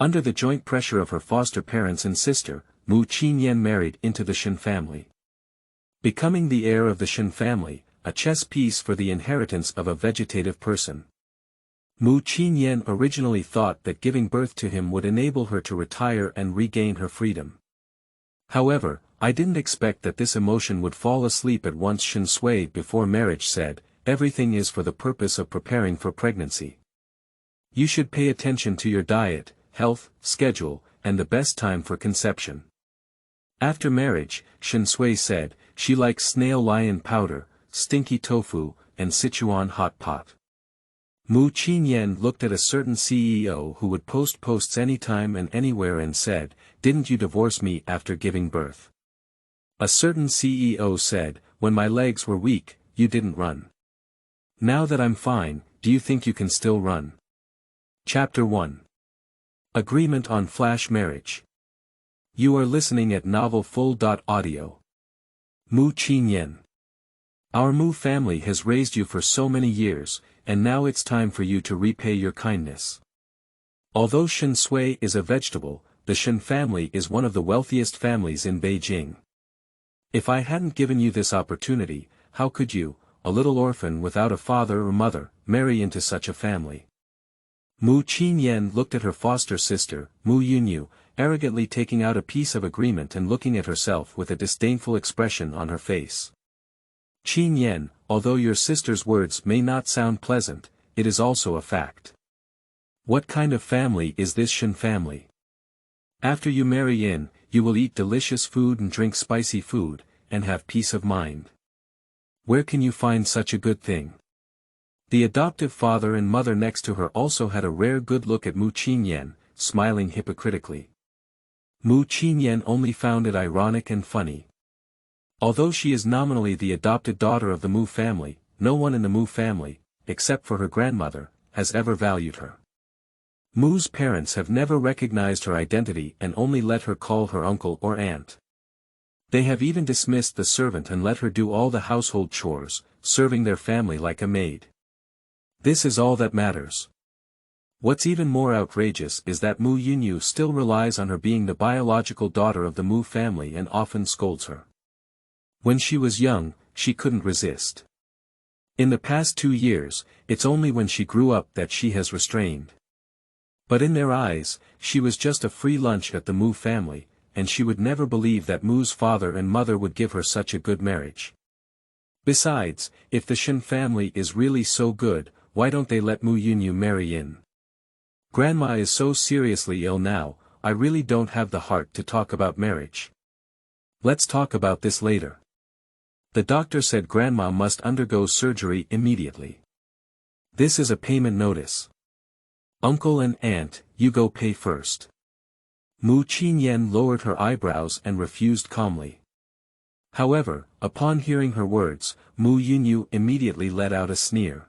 Under the joint pressure of her foster parents and sister, Mu Qingyan married into the Shen family. Becoming the heir of the Shen family, a chess piece for the inheritance of a vegetative person. Mu Qingyan originally thought that giving birth to him would enable her to retire and regain her freedom. However, I didn't expect that this emotion would fall asleep at once. Shen Sui before marriage said, everything is for the purpose of preparing for pregnancy. You should pay attention to your diet, health, schedule, and the best time for conception. After marriage, Shen Sui said, she likes snail lion powder, stinky tofu, and Sichuan hot pot. Mu Qingyan looked at a certain CEO who would post posts anytime and anywhere and said, didn't you divorce me after giving birth? A certain CEO said, when my legs were weak, you didn't run. Now that I'm fine, do you think you can still run? Chapter 1. Agreement on Flash Marriage. You are listening at novel.Audio. Mu Qingyan. Our Mu family has raised you for so many years, and now it's time for you to repay your kindness. Although Shen Sui is a vegetable, the Shen family is one of the wealthiest families in Beijing. If I hadn't given you this opportunity, how could you, a little orphan without a father or mother, marry into such a family? Mu Qingyan looked at her foster sister, Mu Yunyu, arrogantly taking out a piece of agreement and looking at herself with a disdainful expression on her face. Qingyan, although your sister's words may not sound pleasant, it is also a fact. What kind of family is this Shen family? After you marry in, you will eat delicious food and drink spicy food, and have peace of mind. Where can you find such a good thing? The adoptive father and mother next to her also had a rare good look at Mu Qingyan, smiling hypocritically. Mu Qingyan only found it ironic and funny. Although she is nominally the adopted daughter of the Mu family, no one in the Mu family, except for her grandmother, has ever valued her. Mu's parents have never recognized her identity and only let her call her uncle or aunt. They have even dismissed the servant and let her do all the household chores, serving their family like a maid. This is all that matters. What's even more outrageous is that Mu Yunyu still relies on her being the biological daughter of the Mu family and often scolds her. When she was young, she couldn't resist. In the past 2 years, it's only when she grew up that she has restrained. But in their eyes, she was just a free lunch at the Mu family, and she would never believe that Mu's father and mother would give her such a good marriage. Besides, if the Shen family is really so good, why don't they let Mu Yunyu marry in? Grandma is so seriously ill now, I really don't have the heart to talk about marriage. Let's talk about this later. The doctor said Grandma must undergo surgery immediately. This is a payment notice. Uncle and aunt, you go pay first. Mu Qingyan lowered her eyebrows and refused calmly. However, upon hearing her words, Mu Yunyu immediately let out a sneer.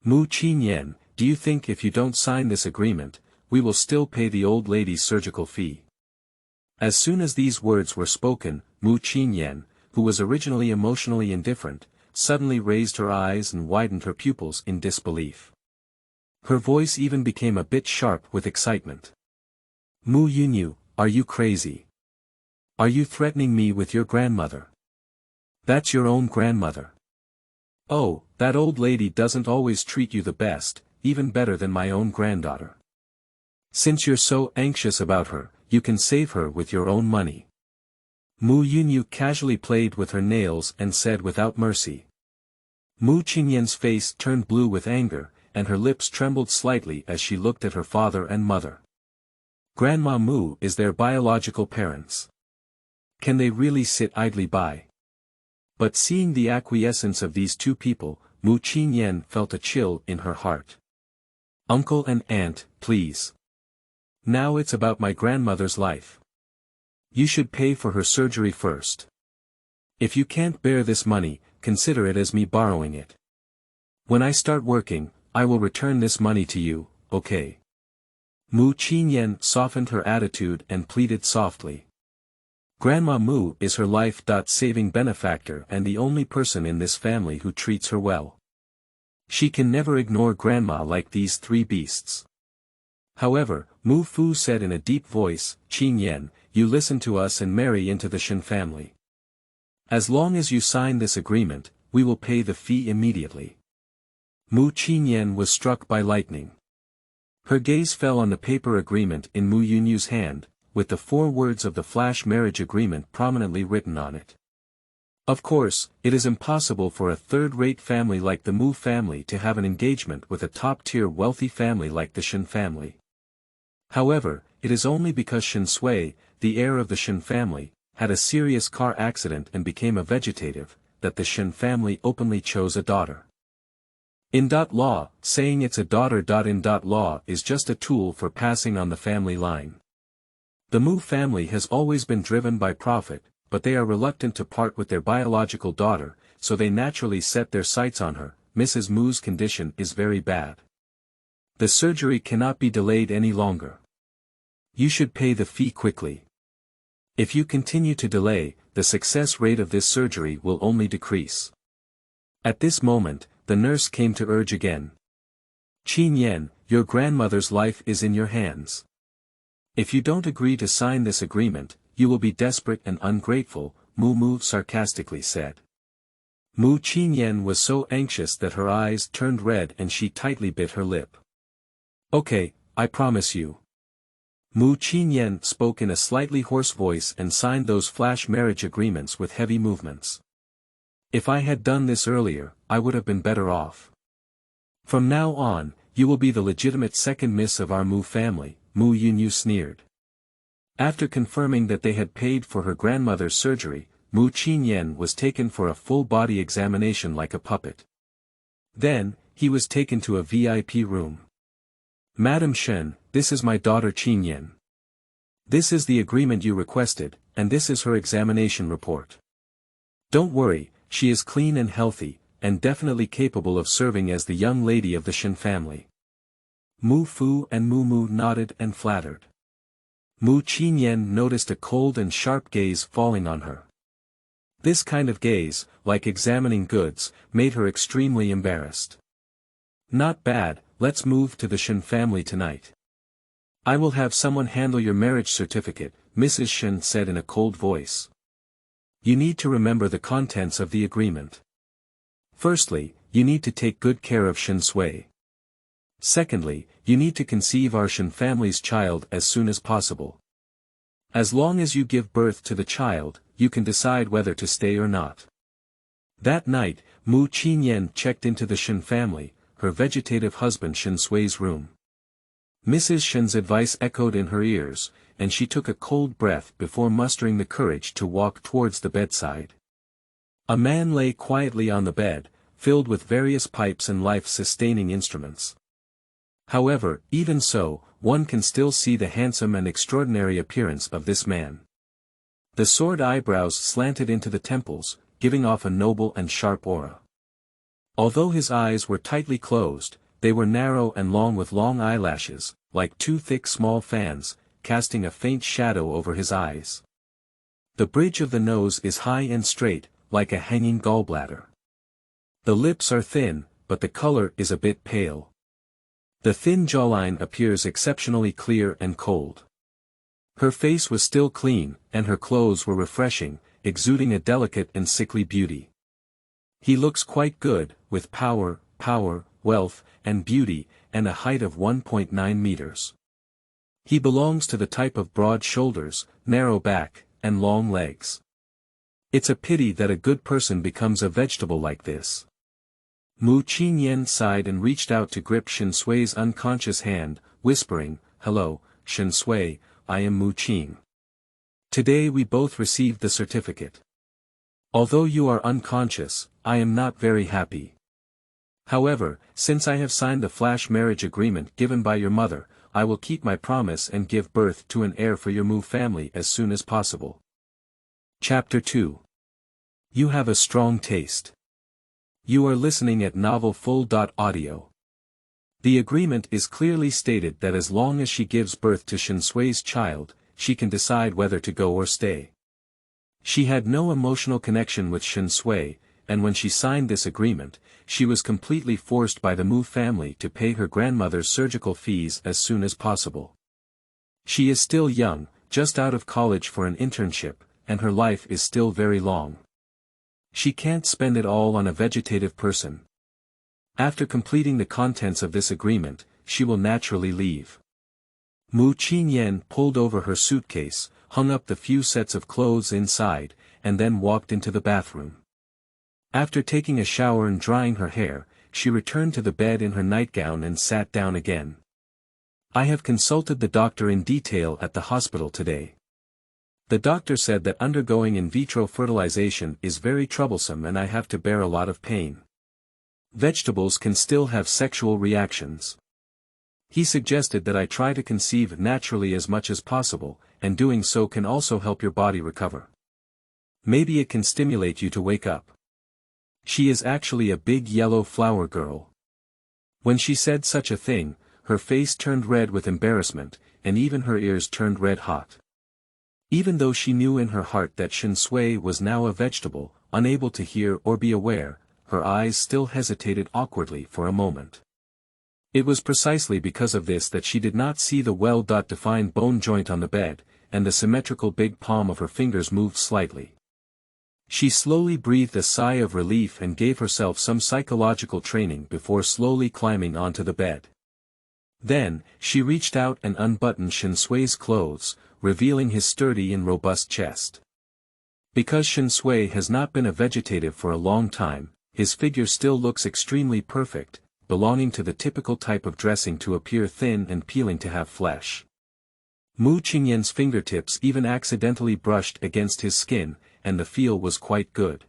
Mu Qingyan, do you think if you don't sign this agreement, we will still pay the old lady's surgical fee? As soon as these words were spoken, Mu Qingyan, who was originally emotionally indifferent, suddenly raised her eyes and widened her pupils in disbelief. Her voice even became a bit sharp with excitement. Mu Yunyu, are you crazy? Are you threatening me with your grandmother? That's your own grandmother. Oh, that old lady doesn't always treat you the best, even better than my own granddaughter. Since you're so anxious about her, you can save her with your own money. Mu Yunyu casually played with her nails and said without mercy. Mu Qingyan's face turned blue with anger, and her lips trembled slightly as she looked at her father and mother. Grandma Mu is their biological parents. Can they really sit idly by? But seeing the acquiescence of these two people, Mu Qingyan felt a chill in her heart. Uncle and aunt, please. Now it's about my grandmother's life. You should pay for her surgery first. If you can't bear this money, consider it as me borrowing it. When I start working, I will return this money to you, okay? Mu Qingyan softened her attitude and pleaded softly. Grandma Mu is her life-saving benefactor and the only person in this family who treats her well. She can never ignore Grandma like these three beasts. However, Mu Fu said in a deep voice, Qingyan, you listen to us and marry into the Shen family. As long as you sign this agreement, we will pay the fee immediately. Mu Qingyan was struck by lightning. Her gaze fell on the paper agreement in Mu Yunyu's hand, with the 4 words of the flash marriage agreement prominently written on it. Of course, it is impossible for a third-rate family like the Mu family to have an engagement with a top-tier wealthy family like the Shen family. However, it is only because Shen Sui, the heir of the Shen family, had a serious car accident and became a vegetative, that the Shen family openly chose a daughter. In law, saying it's a daughter. In law is just a tool for passing on the family line. The Mu family has always been driven by profit, but they are reluctant to part with their biological daughter, so they naturally set their sights on her. Mrs. Mu's condition is very bad. The surgery cannot be delayed any longer. You should pay the fee quickly. If you continue to delay, the success rate of this surgery will only decrease. At this moment, the nurse came to urge again. Qingyan, your grandmother's life is in your hands. If you don't agree to sign this agreement, you will be desperate and ungrateful, Mu sarcastically said. Mu Qingyan was so anxious that her eyes turned red and she tightly bit her lip. Okay, I promise you. Mu Qingyan spoke in a slightly hoarse voice and signed those flash marriage agreements with heavy movements. If I had done this earlier, I would have been better off. From now on, you will be the legitimate second miss of our Mu family, Mu Yunyu sneered. After confirming that they had paid for her grandmother's surgery, Mu Qingyan was taken for a full-body examination like a puppet. Then, he was taken to a VIP room. Madam Shen, this is my daughter Qingyan. This is the agreement you requested, and this is her examination report. Don't worry, she is clean and healthy, and definitely capable of serving as the young lady of the Shen family. Mu Fu and Mu nodded and flattered. Mu Qingyan noticed a cold and sharp gaze falling on her. This kind of gaze, like examining goods, made her extremely embarrassed. Not bad, let's move to the Shen family tonight. I will have someone handle your marriage certificate, Mrs. Shen said in a cold voice. You need to remember the contents of the agreement. Firstly, you need to take good care of Shen Sui. Secondly, you need to conceive our Shen family's child as soon as possible. As long as you give birth to the child, you can decide whether to stay or not. That night, Mu Qingyan checked into the Shen family, her vegetative husband Shen Sui's room. Mrs. Shen's advice echoed in her ears, and she took a cold breath before mustering the courage to walk towards the bedside. A man lay quietly on the bed, filled with various pipes and life-sustaining instruments. However, even so, one can still see the handsome and extraordinary appearance of this man. The sword eyebrows slanted into the temples, giving off a noble and sharp aura. Although his eyes were tightly closed, they were narrow and long with long eyelashes, like 2 thick small fans, casting a faint shadow over his eyes. The bridge of the nose is high and straight, like a hanging gallbladder. The lips are thin, but the color is a bit pale. The thin jawline appears exceptionally clear and cold. Her face was still clean, and her clothes were refreshing, exuding a delicate and sickly beauty. He looks quite good, with power, wealth, and beauty, and a height of 1.9 meters. He belongs to the type of broad shoulders, narrow back, and long legs. It's a pity that a good person becomes a vegetable like this. Mu Qingyan sighed and reached out to grip Shen Sui's unconscious hand, whispering, Hello, Shen Sui, I am Mu Qing. Today we both received the certificate. Although you are unconscious, I am not very happy. However, since I have signed the flash marriage agreement given by your mother, I will keep my promise and give birth to an heir for your Mu family as soon as possible. Chapter 2. You have a strong taste. You are listening at novel.full.audio. The agreement is clearly stated that as long as she gives birth to Shen Sui's child, she can decide whether to go or stay. She had no emotional connection with Shen Sui, and when she signed this agreement, she was completely forced by the Mu family to pay her grandmother's surgical fees as soon as possible. She is still young, just out of college for an internship, and her life is still very long. She can't spend it all on a vegetative person. After completing the contents of this agreement, she will naturally leave. Mu Qingyan pulled over her suitcase, hung up the few sets of clothes inside, and then walked into the bathroom. After taking a shower and drying her hair, she returned to the bed in her nightgown and sat down again. I have consulted the doctor in detail at the hospital today. The doctor said that undergoing in vitro fertilization is very troublesome and I have to bear a lot of pain. Vegetables can still have sexual reactions. He suggested that I try to conceive naturally as much as possible, and doing so can also help your body recover. Maybe it can stimulate you to wake up. She is actually a big yellow flower girl. When she said such a thing, her face turned red with embarrassment, and even her ears turned red hot. Even though she knew in her heart that Shen Sui was now a vegetable, unable to hear or be aware, her eyes still hesitated awkwardly for a moment. It was precisely because of this that she did not see the well-defined bone joint on the bed, and the symmetrical big palm of her fingers moved slightly. She slowly breathed a sigh of relief and gave herself some psychological training before slowly climbing onto the bed. Then, she reached out and unbuttoned Shen Sui's clothes, revealing his sturdy and robust chest. Because Shen Sui has not been a vegetative for a long time, his figure still looks extremely perfect, belonging to the typical type of dressing to appear thin and peeling to have flesh. Mu Qingyan's fingertips even accidentally brushed against his skin, and the feel was quite good.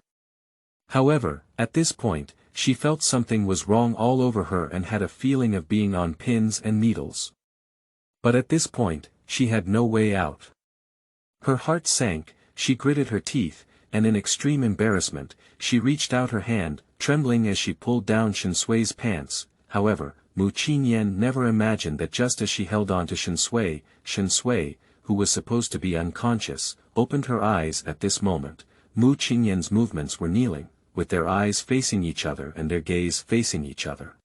However, at this point, she felt something was wrong all over her and had a feeling of being on pins and needles. But at this point, she had no way out. Her heart sank, she gritted her teeth, and in extreme embarrassment, she reached out her hand, trembling as she pulled down Shen Sui's pants. However, Mu Qingyan never imagined that just as she held on to Shen Sui, who was supposed to be unconscious, opened her eyes at this moment. Mu Qingyan's movements were kneeling, with their eyes facing each other and their gaze facing each other.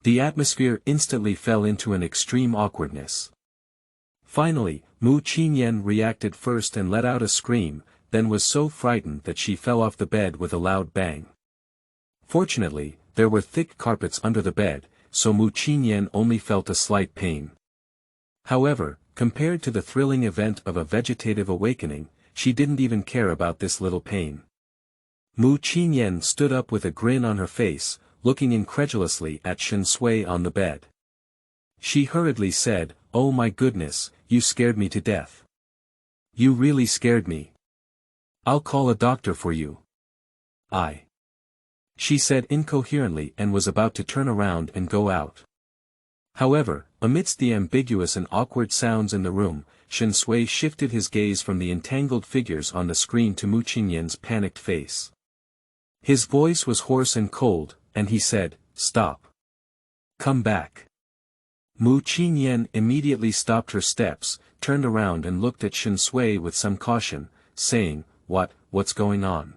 The atmosphere instantly fell into an extreme awkwardness. Finally, Mu Qingyan reacted first and let out a scream, then was so frightened that she fell off the bed with a loud bang. Fortunately, there were thick carpets under the bed, so Mu Qingyan only felt a slight pain. However, compared to the thrilling event of a vegetative awakening, she didn't even care about this little pain. Mu Qingyan stood up with a grin on her face, looking incredulously at Shen Sui on the bed. She hurriedly said, "Oh my goodness, you scared me to death. You really scared me. I'll call a doctor for you." She said incoherently and was about to turn around and go out. However, amidst the ambiguous and awkward sounds in the room, Shen Sui shifted his gaze from the entangled figures on the screen to Mu Qingyan's panicked face. His voice was hoarse and cold, and he said, "Stop. Come back." Mu Qingyan immediately stopped her steps, turned around and looked at Shen Sui with some caution, saying, What's going on?"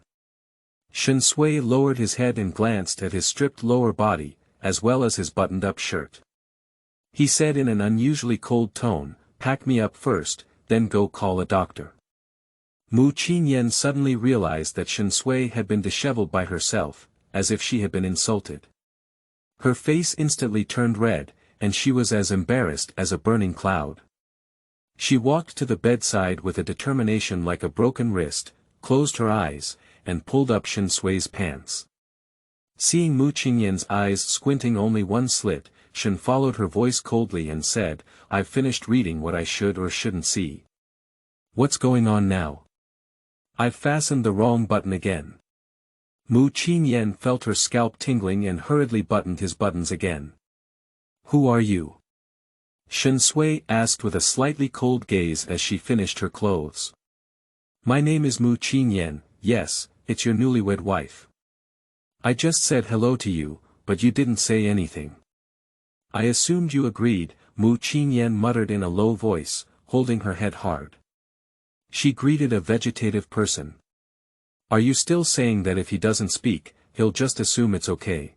Shen Sui lowered his head and glanced at his stripped lower body, as well as his buttoned-up shirt. He said in an unusually cold tone, "Pack me up first, then go call a doctor." Mu Qingyan suddenly realized that Shen Sui had been disheveled by herself, as if she had been insulted. Her face instantly turned red, and she was as embarrassed as a burning cloud. She walked to the bedside with a determination like a broken wrist, closed her eyes, and pulled up Shen Sui's pants. Seeing Mu Qingyan's eyes squinting only one slit, Shen followed her voice coldly and said, "I've finished reading what I should or shouldn't see. What's going on now? I've fastened the wrong button again." Mu Qingyan felt her scalp tingling and hurriedly buttoned his buttons again. "Who are you?" Shen Sui asked with a slightly cold gaze as she finished her clothes. "My name is Mu Qingyan, yes, it's your newlywed wife. I just said hello to you, but you didn't say anything. I assumed you agreed," Mu Qingyan muttered in a low voice, holding her head hard. She greeted a vegetative person. Are you still saying that if he doesn't speak, he'll just assume it's okay?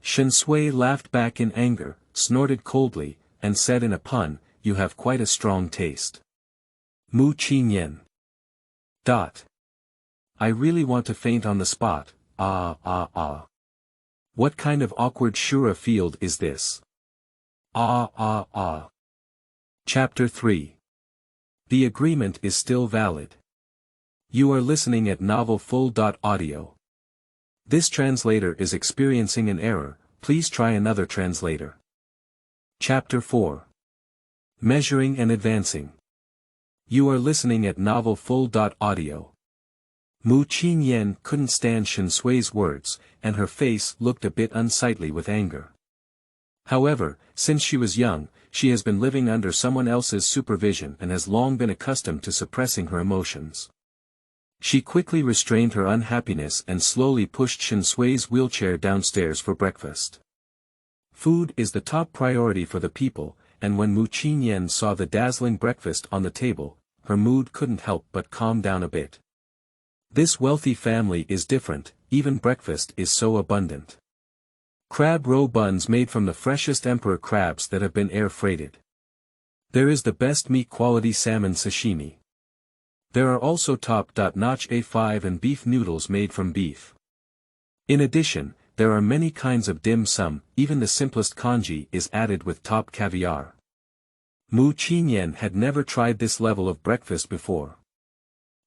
Shen Sui laughed back in anger, snorted coldly, and said in a pun, you have quite a strong taste. Mu Qingyan. I really want to faint on the spot, ah. What kind of awkward Shura field is this? Ah. Chapter 3. The agreement is still valid. You are listening at novel.Audio. This translator is experiencing an error, please try another translator. Chapter 4. Measuring and advancing. You are listening at novel.Audio. Mu Qingyan couldn't stand Shen Sui's words, and her face looked a bit unsightly with anger. However, since she was young, she has been living under someone else's supervision and has long been accustomed to suppressing her emotions. She quickly restrained her unhappiness and slowly pushed Shen Sui's wheelchair downstairs for breakfast. Food is the top priority for the people, and when Mu Qingyan saw the dazzling breakfast on the table, her mood couldn't help but calm down a bit. This wealthy family is different, even breakfast is so abundant. Crab roe buns made from the freshest emperor crabs that have been air-freighted. There is the best meat-quality salmon sashimi. There are also top-notch A5 and beef noodles made from beef. In addition, there are many kinds of dim sum, even the simplest congee is added with top caviar. Mu Qingyan had never tried this level of breakfast before.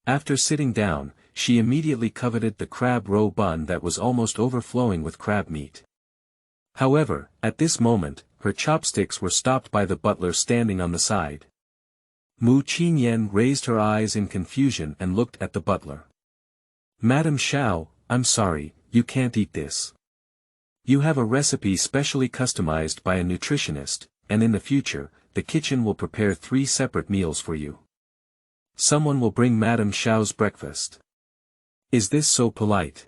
After sitting down, she immediately coveted the crab roe bun that was almost overflowing with crab meat. However, at this moment, her chopsticks were stopped by the butler standing on the side. Mu Qingyan raised her eyes in confusion and looked at the butler. Madam Xiao, I'm sorry, you can't eat this. You have a recipe specially customized by a nutritionist, and in the future, the kitchen will prepare 3 separate meals for you. Someone will bring Madam Xiao's breakfast. Is this so polite?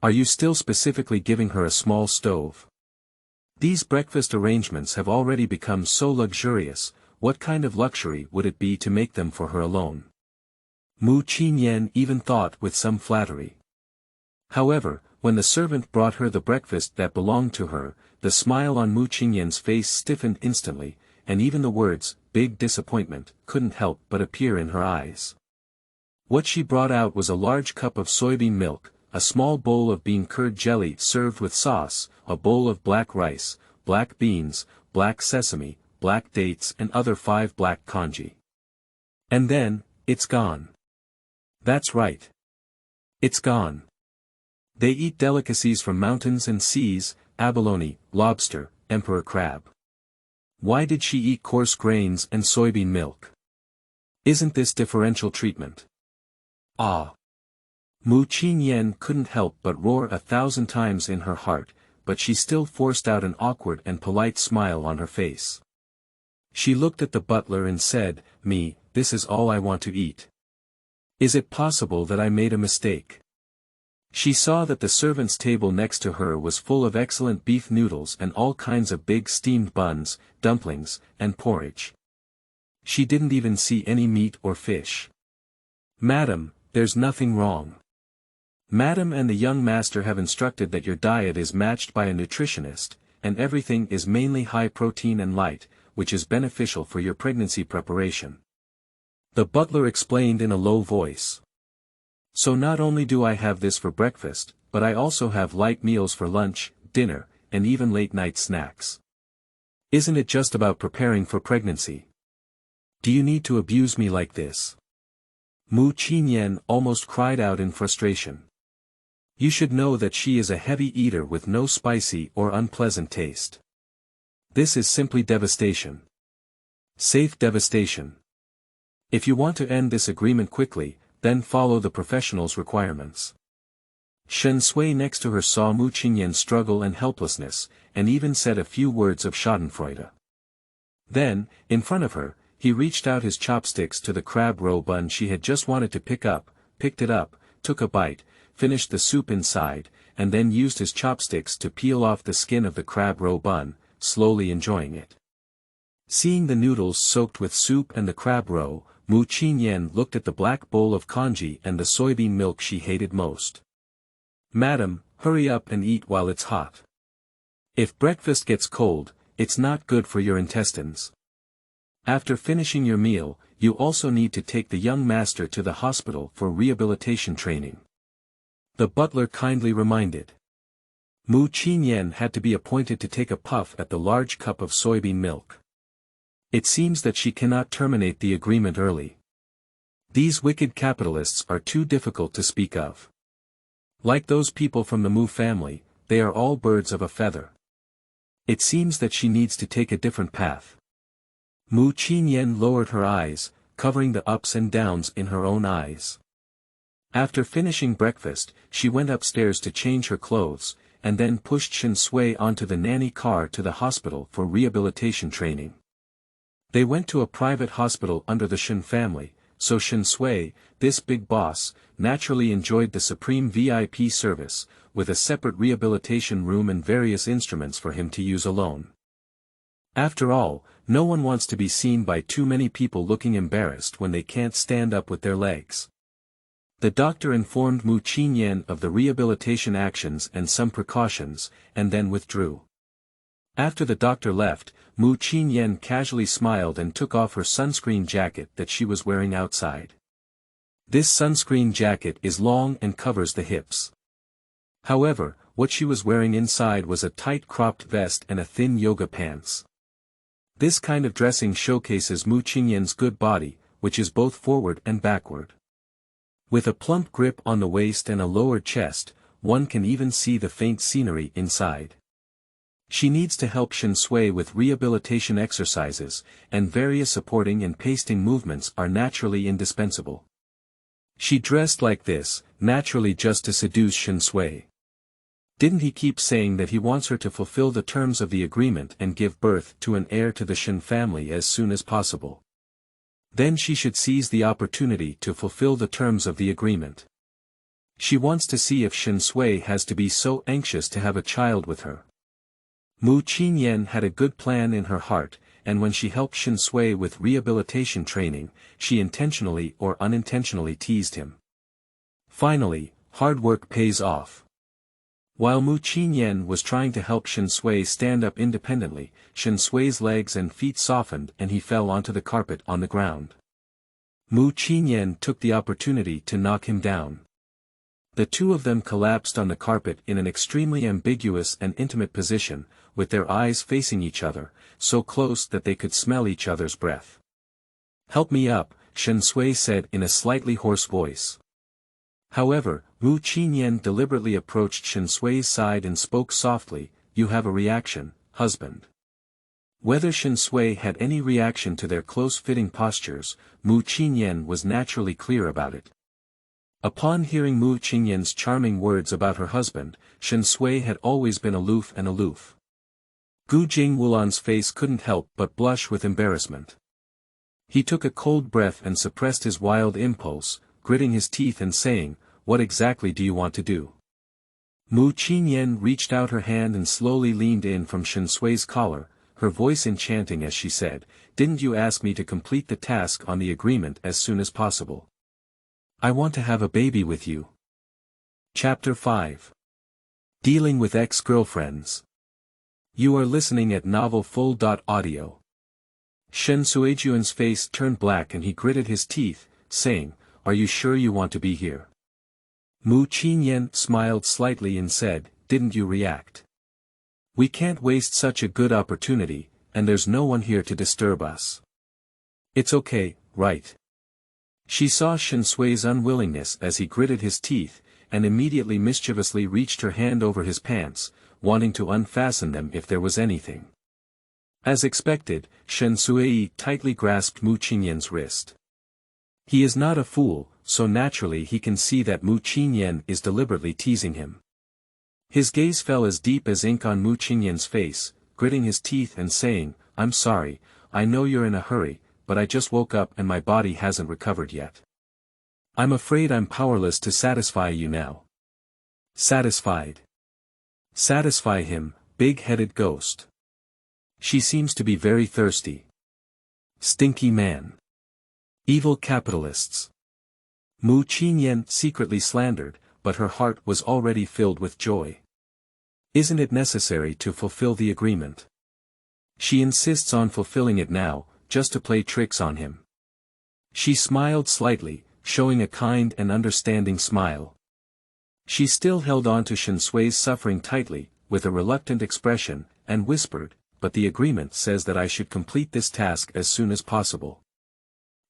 Are you still specifically giving her a small stove? These breakfast arrangements have already become so luxurious, what kind of luxury would it be to make them for her alone? Mu Qingyan even thought with some flattery. However, when the servant brought her the breakfast that belonged to her, the smile on Mu Qingyan's face stiffened instantly, and even the words, big disappointment, couldn't help but appear in her eyes. What she brought out was a large cup of soybean milk, a small bowl of bean curd jelly served with sauce, a bowl of black rice, black beans, black sesame, black dates and other 5 black congee. And then, it's gone. That's right. It's gone. They eat delicacies from mountains and seas, abalone, lobster, emperor crab. Why did she eat coarse grains and soybean milk? Isn't this differential treatment? Ah! Mu Qingyan couldn't help but roar 1,000 times in her heart, but she still forced out an awkward and polite smile on her face. She looked at the butler and said, this is all I want to eat. Is it possible that I made a mistake? She saw that the servant's table next to her was full of excellent beef noodles and all kinds of big steamed buns, dumplings, and porridge. She didn't even see any meat or fish. Madam, there's nothing wrong. Madam and the young master have instructed that your diet is matched by a nutritionist, and everything is mainly high protein and light, which is beneficial for your pregnancy preparation. The butler explained in a low voice. So not only do I have this for breakfast, but I also have light meals for lunch, dinner, and even late-night snacks. Isn't it just about preparing for pregnancy? Do you need to abuse me like this? Mu Qingyan almost cried out in frustration. You should know that she is a heavy eater with no spicy or unpleasant taste. This is simply devastation. Safe devastation. If you want to end this agreement quickly, then follow the professional's requirements. Shen Sui next to her saw Mu Qingyan's struggle and helplessness, and even said a few words of schadenfreude. Then, in front of her, he reached out his chopsticks to the crab roe bun she had just wanted to pick up, picked it up, took a bite, finished the soup inside, and then used his chopsticks to peel off the skin of the crab roe bun, slowly enjoying it. Seeing the noodles soaked with soup and the crab roe, Mu Qingyan looked at the black bowl of congee and the soybean milk she hated most. "Madam, hurry up and eat while it's hot. If breakfast gets cold, it's not good for your intestines. After finishing your meal, you also need to take the young master to the hospital for rehabilitation training," the butler kindly reminded. Mu Qingyan had to be appointed to take a puff at the large cup of soybean milk. It seems that she cannot terminate the agreement early. These wicked capitalists are too difficult to speak of. Like those people from the Mu family, they are all birds of a feather. It seems that she needs to take a different path. Mu Qingyan lowered her eyes, covering the ups and downs in her own eyes. After finishing breakfast, she went upstairs to change her clothes, and then pushed Shen Sui onto the nanny car to the hospital for rehabilitation training. They went to a private hospital under the Shen family, so Shen Sui, this big boss, naturally enjoyed the supreme VIP service, with a separate rehabilitation room and various instruments for him to use alone. After all, no one wants to be seen by too many people looking embarrassed when they can't stand up with their legs. The doctor informed Mu Qingyan of the rehabilitation actions and some precautions, and then withdrew. After the doctor left, Mu Qingyan casually smiled and took off her sunscreen jacket that she was wearing outside. This sunscreen jacket is long and covers the hips. However, what she was wearing inside was a tight cropped vest and a thin yoga pants. This kind of dressing showcases Mu Qingyan's good body, which is both forward and backward. With a plump grip on the waist and a lowered chest, one can even see the faint scenery inside. She needs to help Shen Sui with rehabilitation exercises, and various supporting and pasting movements are naturally indispensable. She dressed like this, naturally just to seduce Shen Sui. Didn't he keep saying that he wants her to fulfill the terms of the agreement and give birth to an heir to the Shen family as soon as possible? Then she should seize the opportunity to fulfill the terms of the agreement. She wants to see if Shen Sui has to be so anxious to have a child with her. Mu Qingyan had a good plan in her heart, and when she helped Shen Sui with rehabilitation training, she intentionally or unintentionally teased him. Finally, hard work pays off. While Mu Qingyan was trying to help Shen Sui stand up independently, Shen Sui's legs and feet softened and he fell onto the carpet on the ground. Mu Qingyan took the opportunity to knock him down. The two of them collapsed on the carpet in an extremely ambiguous and intimate position, with their eyes facing each other, so close that they could smell each other's breath. "Help me up," Shen Sui said in a slightly hoarse voice. However, Mu Qingyan deliberately approached Shen Sui's side and spoke softly, "You have a reaction, husband." Whether Shen Sui had any reaction to their close-fitting postures, Mu Qingyan was naturally clear about it. Upon hearing Mu Qingyan's charming words about her husband, Shen Sui had always been aloof. Gu Jingwulan's face couldn't help but blush with embarrassment. He took a cold breath and suppressed his wild impulse, gritting his teeth and saying, "What exactly do you want to do?" Mu Qingyan reached out her hand and slowly leaned in from Shen Sui's collar, her voice enchanting as she said, "Didn't you ask me to complete the task on the agreement as soon as possible? I want to have a baby with you." Chapter 5. Dealing with Ex-Girlfriends. You are listening at novelfull.audio. Shen Suijuan's face turned black and he gritted his teeth, saying, "Are you sure you want to be here?" Mu Qingyan smiled slightly and said, "Didn't you react? We can't waste such a good opportunity, and there's no one here to disturb us. It's okay, right?" She saw Shen Sui's unwillingness as he gritted his teeth, and immediately mischievously reached her hand over his pants, wanting to unfasten them if there was anything. As expected, Shen Sui tightly grasped Mu Qingyan's wrist. He is not a fool, so naturally he can see that Mu Qingyan is deliberately teasing him. His gaze fell as deep as ink on Mu Qingyan's face, gritting his teeth and saying, "I'm sorry, I know you're in a hurry, but I just woke up and my body hasn't recovered yet. I'm afraid I'm powerless to satisfy you now." Satisfied. Satisfy him, big-headed ghost. She seems to be very thirsty. Stinky man. Evil capitalists. Mu Qingyan secretly slandered, but her heart was already filled with joy. Isn't it necessary to fulfill the agreement? She insists on fulfilling it now, just to play tricks on him. She smiled slightly, showing a kind and understanding smile. She still held on to Shen Sui's suffering tightly, with a reluctant expression, and whispered, "But the agreement says that I should complete this task as soon as possible.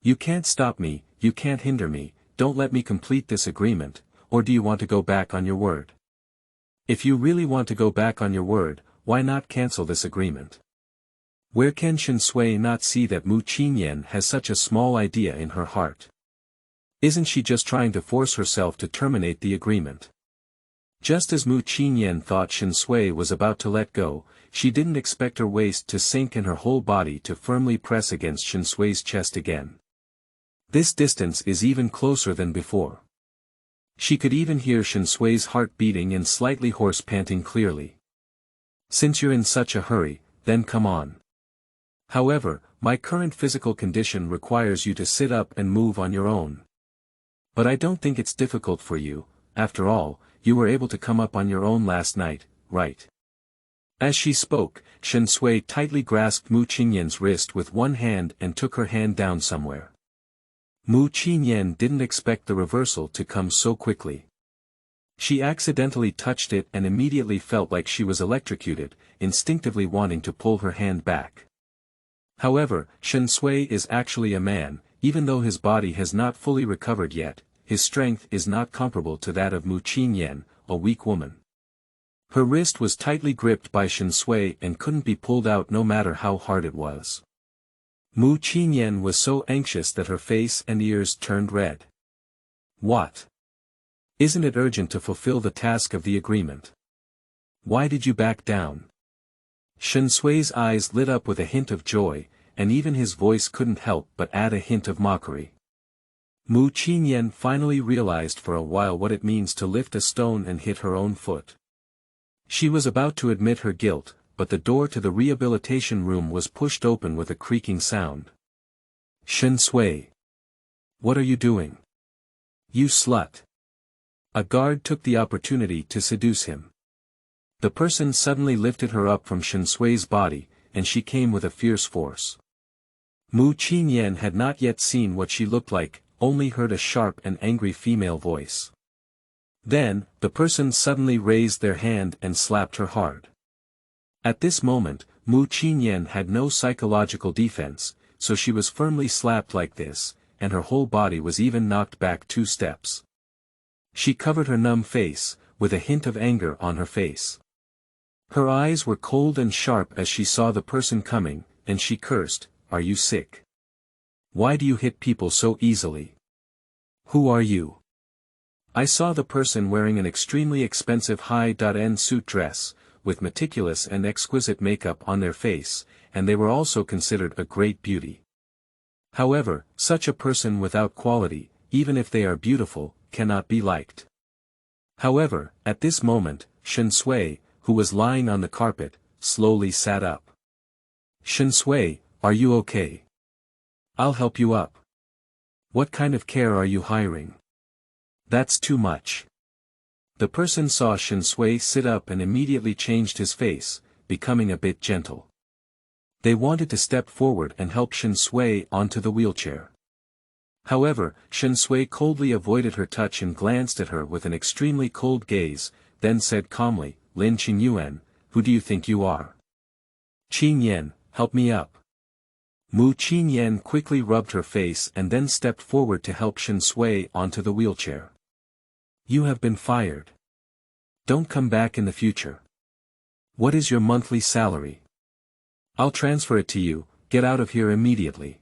You can't stop me, you can't hinder me, don't let me complete this agreement, or do you want to go back on your word? If you really want to go back on your word, why not cancel this agreement?" Where can Shen Sui not see that Mu Qingyan has such a small idea in her heart? Isn't she just trying to force herself to terminate the agreement? Just as Mu Qingyan thought Shen Sui was about to let go, she didn't expect her waist to sink and her whole body to firmly press against Shen Sui's chest again. This distance is even closer than before. She could even hear Shen Sui's heart beating and slightly hoarse panting clearly. "Since you're in such a hurry, then come on. However, my current physical condition requires you to sit up and move on your own. But I don't think it's difficult for you, after all, you were able to come up on your own last night, right?" As she spoke, Shen Sui tightly grasped Mu Qingyan's wrist with one hand and took her hand down somewhere. Mu Qingyan didn't expect the reversal to come so quickly. She accidentally touched it and immediately felt like she was electrocuted, instinctively wanting to pull her hand back. However, Shen Sui is actually a man, even though his body has not fully recovered yet, his strength is not comparable to that of Mu Qingyan, a weak woman. Her wrist was tightly gripped by Shen Sui and couldn't be pulled out no matter how hard it was. Mu Qingyan was so anxious that her face and ears turned red. "What? Isn't it urgent to fulfill the task of the agreement? Why did you back down?" Shen Sui's eyes lit up with a hint of joy, and even his voice couldn't help but add a hint of mockery. Mu Qingyan finally realized for a while what it means to lift a stone and hit her own foot. She was about to admit her guilt, but the door to the rehabilitation room was pushed open with a creaking sound. "Shen Sui! What are you doing? You slut!" A guard took the opportunity to seduce him. The person suddenly lifted her up from Shen Sui's body, and she came with a fierce force. Mu Qingyan had not yet seen what she looked like, only heard a sharp and angry female voice. Then, the person suddenly raised their hand and slapped her hard. At this moment, Mu Qingyan had no psychological defense, so she was firmly slapped like this, and her whole body was even knocked back 2 steps. She covered her numb face, with a hint of anger on her face. Her eyes were cold and sharp as she saw the person coming, and she cursed, "Are you sick? Why do you hit people so easily? Who are you?" I saw the person wearing an extremely expensive high-end suit dress, with meticulous and exquisite makeup on their face, and they were also considered a great beauty. However, such a person without quality, even if they are beautiful, cannot be liked. However, at this moment, Shen Sui, who was lying on the carpet, slowly sat up. "Shen Sui, are you okay? I'll help you up. What kind of care are you hiring? That's too much." The person saw Shen Sui sit up and immediately changed his face, becoming a bit gentle. They wanted to step forward and help Shen Sui onto the wheelchair. However, Shen Sui coldly avoided her touch and glanced at her with an extremely cold gaze, then said calmly, "Lin Qingyuan, who do you think you are? Qingyan, help me up." Mu Qingyan quickly rubbed her face and then stepped forward to help Shen Sui onto the wheelchair. "You have been fired. Don't come back in the future. What is your monthly salary? I'll transfer it to you, get out of here immediately."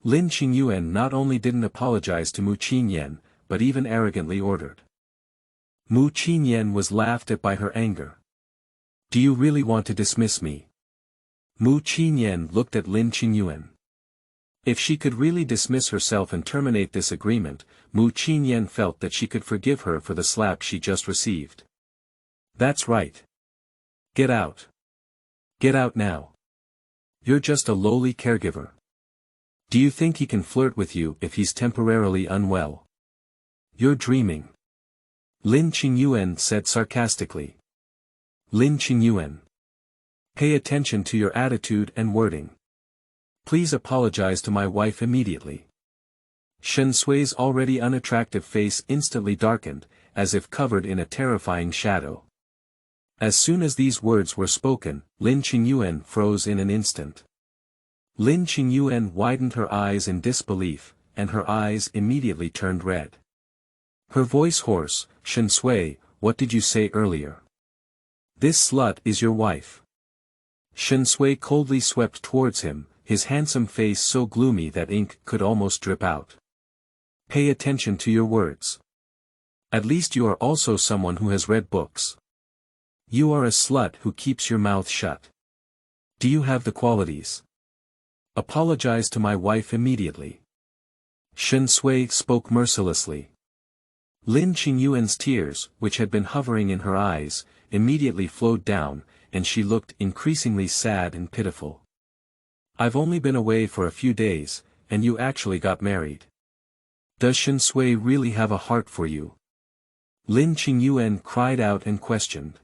Lin Qingyuan not only didn't apologize to Mu Qingyan, but even arrogantly ordered. Mu Qingyan was laughed at by her anger. "Do you really want to dismiss me?" Mu Qingyan looked at Lin Qingyuan. If she could really dismiss herself and terminate this agreement, Mu Qingyan felt that she could forgive her for the slap she just received. "That's right. Get out. Get out now. You're just a lowly caregiver. Do you think he can flirt with you if he's temporarily unwell? You're dreaming. Lin Qingyuan said sarcastically. Lin Qingyuan. Pay attention to your attitude and wording. Please apologize to my wife immediately. Shen Sui's already unattractive face instantly darkened, as if covered in a terrifying shadow. As soon as these words were spoken, Lin Qingyuan froze in an instant. Lin Qingyuan widened her eyes in disbelief, and her eyes immediately turned red. Her voice hoarse, Shen Sui, what did you say earlier? This slut is your wife. Shen Sui coldly swept towards him, his handsome face so gloomy that ink could almost drip out. Pay attention to your words. At least you are also someone who has read books. You are a slut who keeps your mouth shut. Do you have the qualities? Apologize to my wife immediately. Shen Sui spoke mercilessly. Lin Qingyuan's tears, which had been hovering in her eyes, immediately flowed down, and she looked increasingly sad and pitiful. I've only been away for a few days, and you actually got married. Does Shen Sui really have a heart for you? Lin Qingyuan cried out and questioned.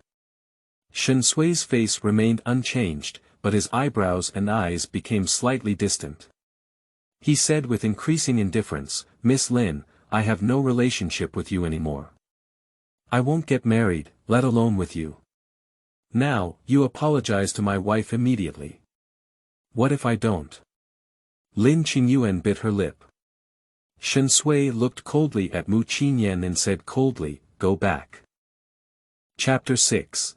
Shen Sui's face remained unchanged, but his eyebrows and eyes became slightly distant. He said with increasing indifference, Miss Lin, I have no relationship with you anymore. I won't get married, let alone with you. Now, you apologize to my wife immediately. What if I don't? Lin Qingyuan bit her lip. Shen Sui looked coldly at Mu Qingyan and said coldly, go back. Chapter 6.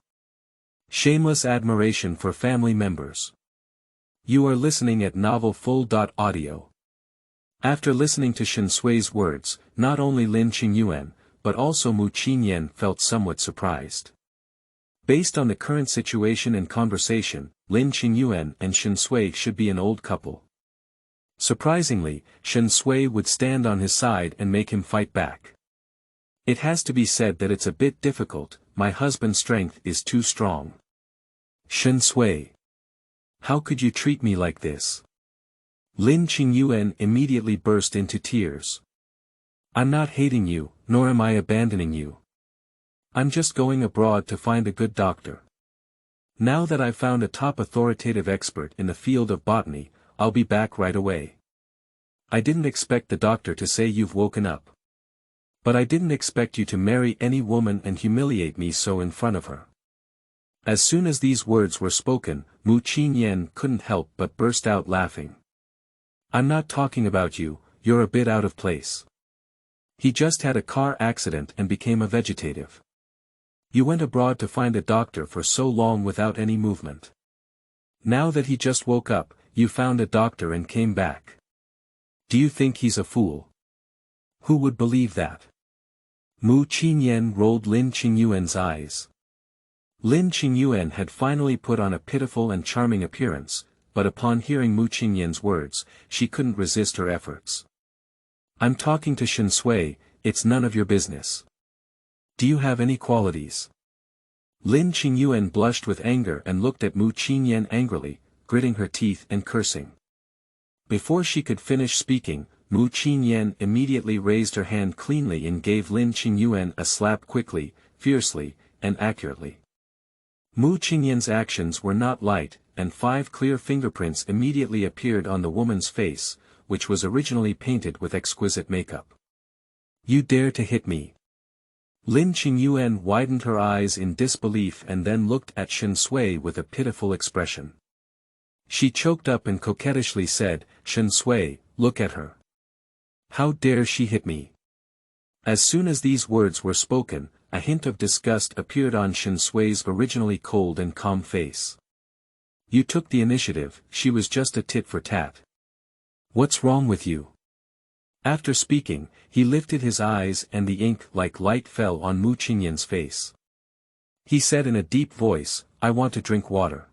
Shameless admiration for family members. You are listening at novel.Audio. After listening to Shen Sui's words, not only Lin Qingyuan, but also Mu Qingyan felt somewhat surprised. Based on the current situation and conversation, Lin Qingyuan and Shen Sui should be an old couple. Surprisingly, Shen Sui would stand on his side and make him fight back. It has to be said that it's a bit difficult, my husband's strength is too strong. Shen Sui. How could you treat me like this? Lin Qingyuan immediately burst into tears. I'm not hating you, nor am I abandoning you. I'm just going abroad to find a good doctor. Now that I've found a top authoritative expert in the field of botany, I'll be back right away. I didn't expect the doctor to say you've woken up. But I didn't expect you to marry any woman and humiliate me so in front of her. As soon as these words were spoken, Mu Qingyan couldn't help but burst out laughing. I'm not talking about you, you're a bit out of place. He just had a car accident and became a vegetative. You went abroad to find a doctor for so long without any movement. Now that he just woke up, you found a doctor and came back. Do you think he's a fool? Who would believe that? Mu Qingyan rolled Lin Qingyuan's eyes. Lin Qingyuan had finally put on a pitiful and charming appearance, but upon hearing Mu Qingyan's words, she couldn't resist her efforts. I'm talking to Shen Sui, it's none of your business. Do you have any qualities? Lin Qingyuan blushed with anger and looked at Mu Qingyan angrily, gritting her teeth and cursing. Before she could finish speaking, Mu Qingyan immediately raised her hand cleanly and gave Lin Qingyuan a slap quickly, fiercely, and accurately. Mu Qingyan's actions were not light, and 5 clear fingerprints immediately appeared on the woman's face, which was originally painted with exquisite makeup. You dare to hit me? Lin Qingyuan widened her eyes in disbelief and then looked at Shen Sui with a pitiful expression. She choked up and coquettishly said, Shen Sui, look at her. How dare she hit me? As soon as these words were spoken, a hint of disgust appeared on Shen Sui's originally cold and calm face. You took the initiative, she was just a tit for tat. What's wrong with you? After speaking, he lifted his eyes and the ink like light fell on Mu Qingyan's face. He said in a deep voice, I want to drink water.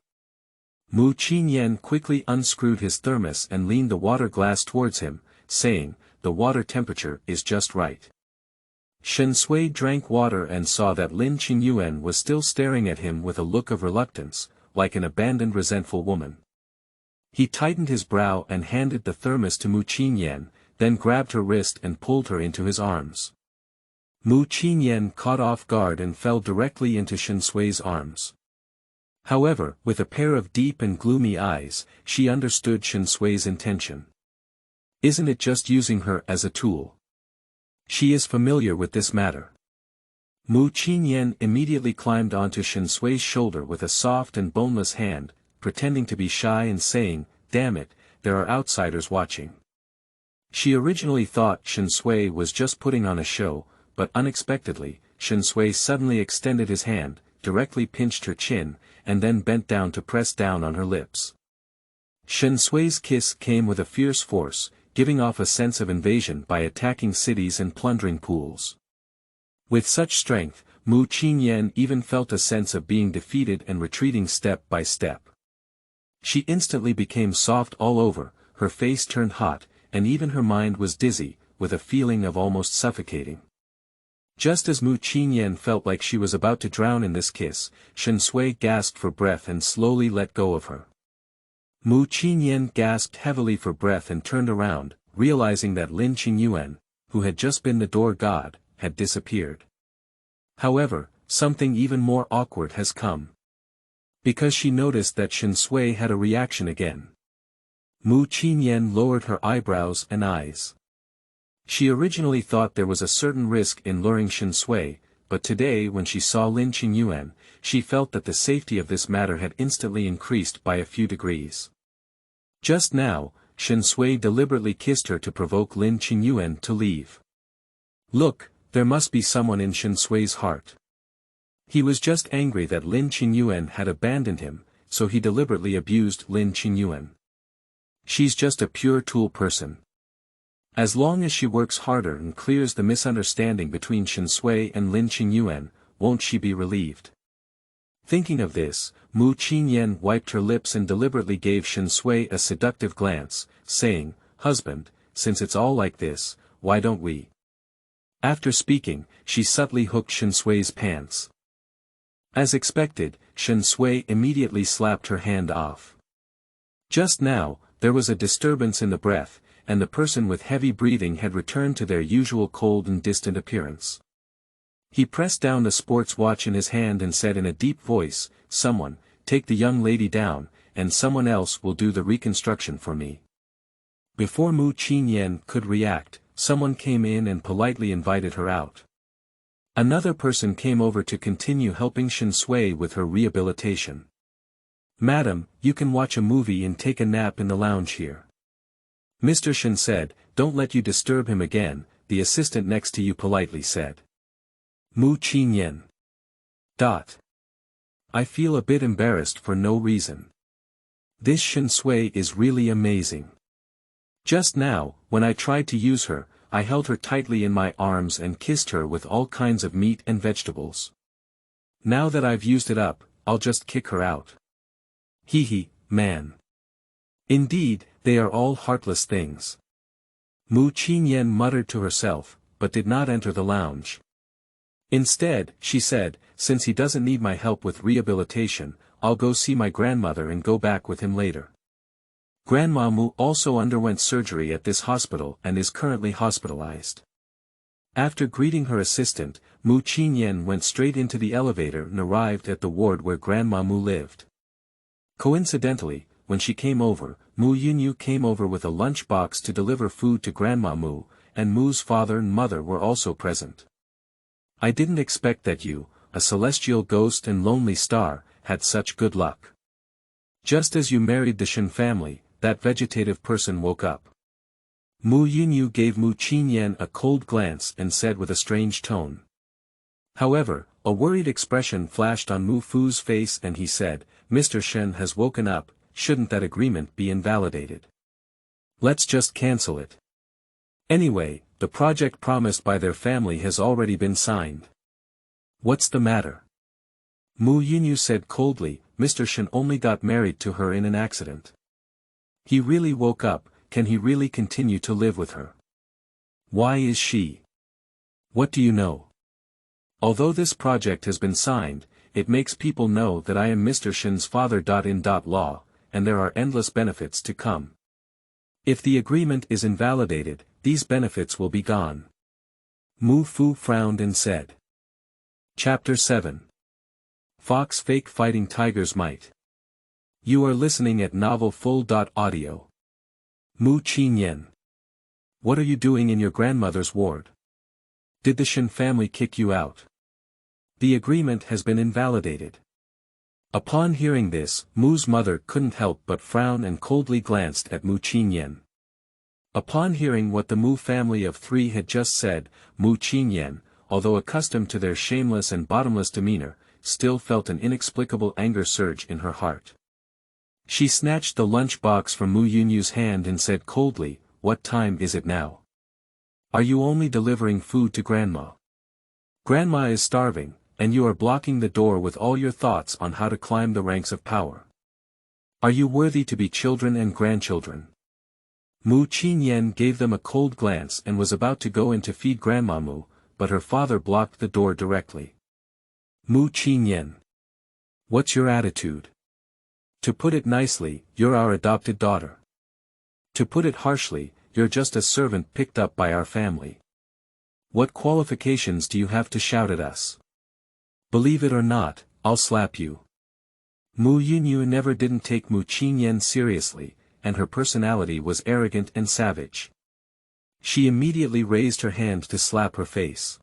Mu Qingyan quickly unscrewed his thermos and leaned the water glass towards him, saying, the water temperature is just right. Shen Sui drank water and saw that Lin Qingyuan was still staring at him with a look of reluctance, like an abandoned resentful woman. He tightened his brow and handed the thermos to Mu Qingyan, then grabbed her wrist and pulled her into his arms. Mu Qingyan caught off guard and fell directly into Shen Sui's arms. However, with a pair of deep and gloomy eyes, she understood Shen Sui's intention. Isn't it just using her as a tool? She is familiar with this matter. Mu Qingyan immediately climbed onto Shen Sui's shoulder with a soft and boneless hand, pretending to be shy and saying, "Damn it, there are outsiders watching." She originally thought Shen Sui was just putting on a show, but unexpectedly, Shen Sui suddenly extended his hand, directly pinched her chin, and then bent down to press down on her lips. Shen Sui's kiss came with a fierce force, giving off a sense of invasion by attacking cities and plundering pools. With such strength, Mu Qingyan even felt a sense of being defeated and retreating step by step. She instantly became soft all over, her face turned hot, and even her mind was dizzy, with a feeling of almost suffocating. Just as Mu Qingyan felt like she was about to drown in this kiss, Shen Sui gasped for breath and slowly let go of her. Mu Qingyan gasped heavily for breath and turned around, realizing that Lin Qingyuan, who had just been the door god, had disappeared. However, something even more awkward has come. Because she noticed that Shen Sui had a reaction again. Mu Qingyan lowered her eyebrows and eyes. She originally thought there was a certain risk in luring Shen Sui, but today when she saw Lin Qingyuan, she felt that the safety of this matter had instantly increased by a few degrees. Just now, Shen Sui deliberately kissed her to provoke Lin Qingyuan to leave. Look, there must be someone in Shen Sui's heart. He was just angry that Lin Qingyuan had abandoned him, so he deliberately abused Lin Qingyuan. She's just a pure tool person. As long as she works harder and clears the misunderstanding between Shen Sui and Lin Qingyuan, won't she be relieved? Thinking of this, Mu Qingyan wiped her lips and deliberately gave Shen Sui a seductive glance, saying, "Husband, since it's all like this, why don't we?" After speaking, she subtly hooked Shen Sui's pants. As expected, Shen Sui immediately slapped her hand off. Just now, there was a disturbance in the breath, and the person with heavy breathing had returned to their usual cold and distant appearance. He pressed down the sports watch in his hand and said in a deep voice, "Someone, take the young lady down, and someone else will do the reconstruction for me." Before Mu Qingyan could react, someone came in and politely invited her out. Another person came over to continue helping Shen Sui with her rehabilitation. "Madam, you can watch a movie and take a nap in the lounge here." Mr. Shen said, "Don't let you disturb him again," the assistant next to you politely said. Mu Qingyan. I feel a bit embarrassed for no reason. This Shen Sui is really amazing. Just now, when I tried to use her, I held her tightly in my arms and kissed her with all kinds of meat and vegetables. Now that I've used it up, I'll just kick her out. Hee, man. Indeed, they are all heartless things. Mu Qingyan muttered to herself, but did not enter the lounge. Instead, she said, "Since he doesn't need my help with rehabilitation, I'll go see my grandmother and go back with him later." Grandma Mu also underwent surgery at this hospital and is currently hospitalized. After greeting her assistant, Mu Qingyan went straight into the elevator and arrived at the ward where Grandma Mu lived. Coincidentally, when she came over, Mu Yunyu came over with a lunch box to deliver food to Grandma Mu, and Mu's father and mother were also present. "I didn't expect that you, a celestial ghost and lonely star, had such good luck. Just as you married the Shen family, that vegetative person woke up." Mu Yunyu gave Mu Qingyan a cold glance and said with a strange tone. However, a worried expression flashed on Mu Fu's face and he said, "Mr. Shen has woken up, shouldn't that agreement be invalidated? Let's just cancel it. Anyway, the project promised by their family has already been signed." "What's the matter?" Mu Yunyu said coldly, "Mr. Shen only got married to her in an accident. He really woke up, can he really continue to live with her? Why is she? What do you know? Although this project has been signed, it makes people know that I am Mr. Shen's father. In law, and there are endless benefits to come. If the agreement is invalidated, these benefits will be gone. Mu Fu frowned and said. Chapter 7. Fox Fake Fighting Tiger's Might. You are listening at novelfull.audio. Mu Qingyan. What are you doing in your grandmother's ward? Did the Shen family kick you out? The agreement has been invalidated. Upon hearing this, Mu's mother couldn't help but frown and coldly glanced at Mu Qingyan. Upon hearing what the Mu family of 3 had just said, Mu Qingyan, although accustomed to their shameless and bottomless demeanor, still felt an inexplicable anger surge in her heart. She snatched the lunch box from Mu Yunyu's hand and said coldly, "What time is it now? Are you only delivering food to Grandma? Grandma is starving, and you are blocking the door with all your thoughts on how to climb the ranks of power. Are you worthy to be children and grandchildren?" Mu Qingyan gave them a cold glance and was about to go in to feed Grandma Mu, but her father blocked the door directly. Mu Qingyan. What's your attitude? To put it nicely, you're our adopted daughter. To put it harshly, you're just a servant picked up by our family. What qualifications do you have to shout at us? Believe it or not, I'll slap you. Mu Yunyu never didn't take Mu Qingyan seriously, and her personality was arrogant and savage. She immediately raised her hand to slap her face.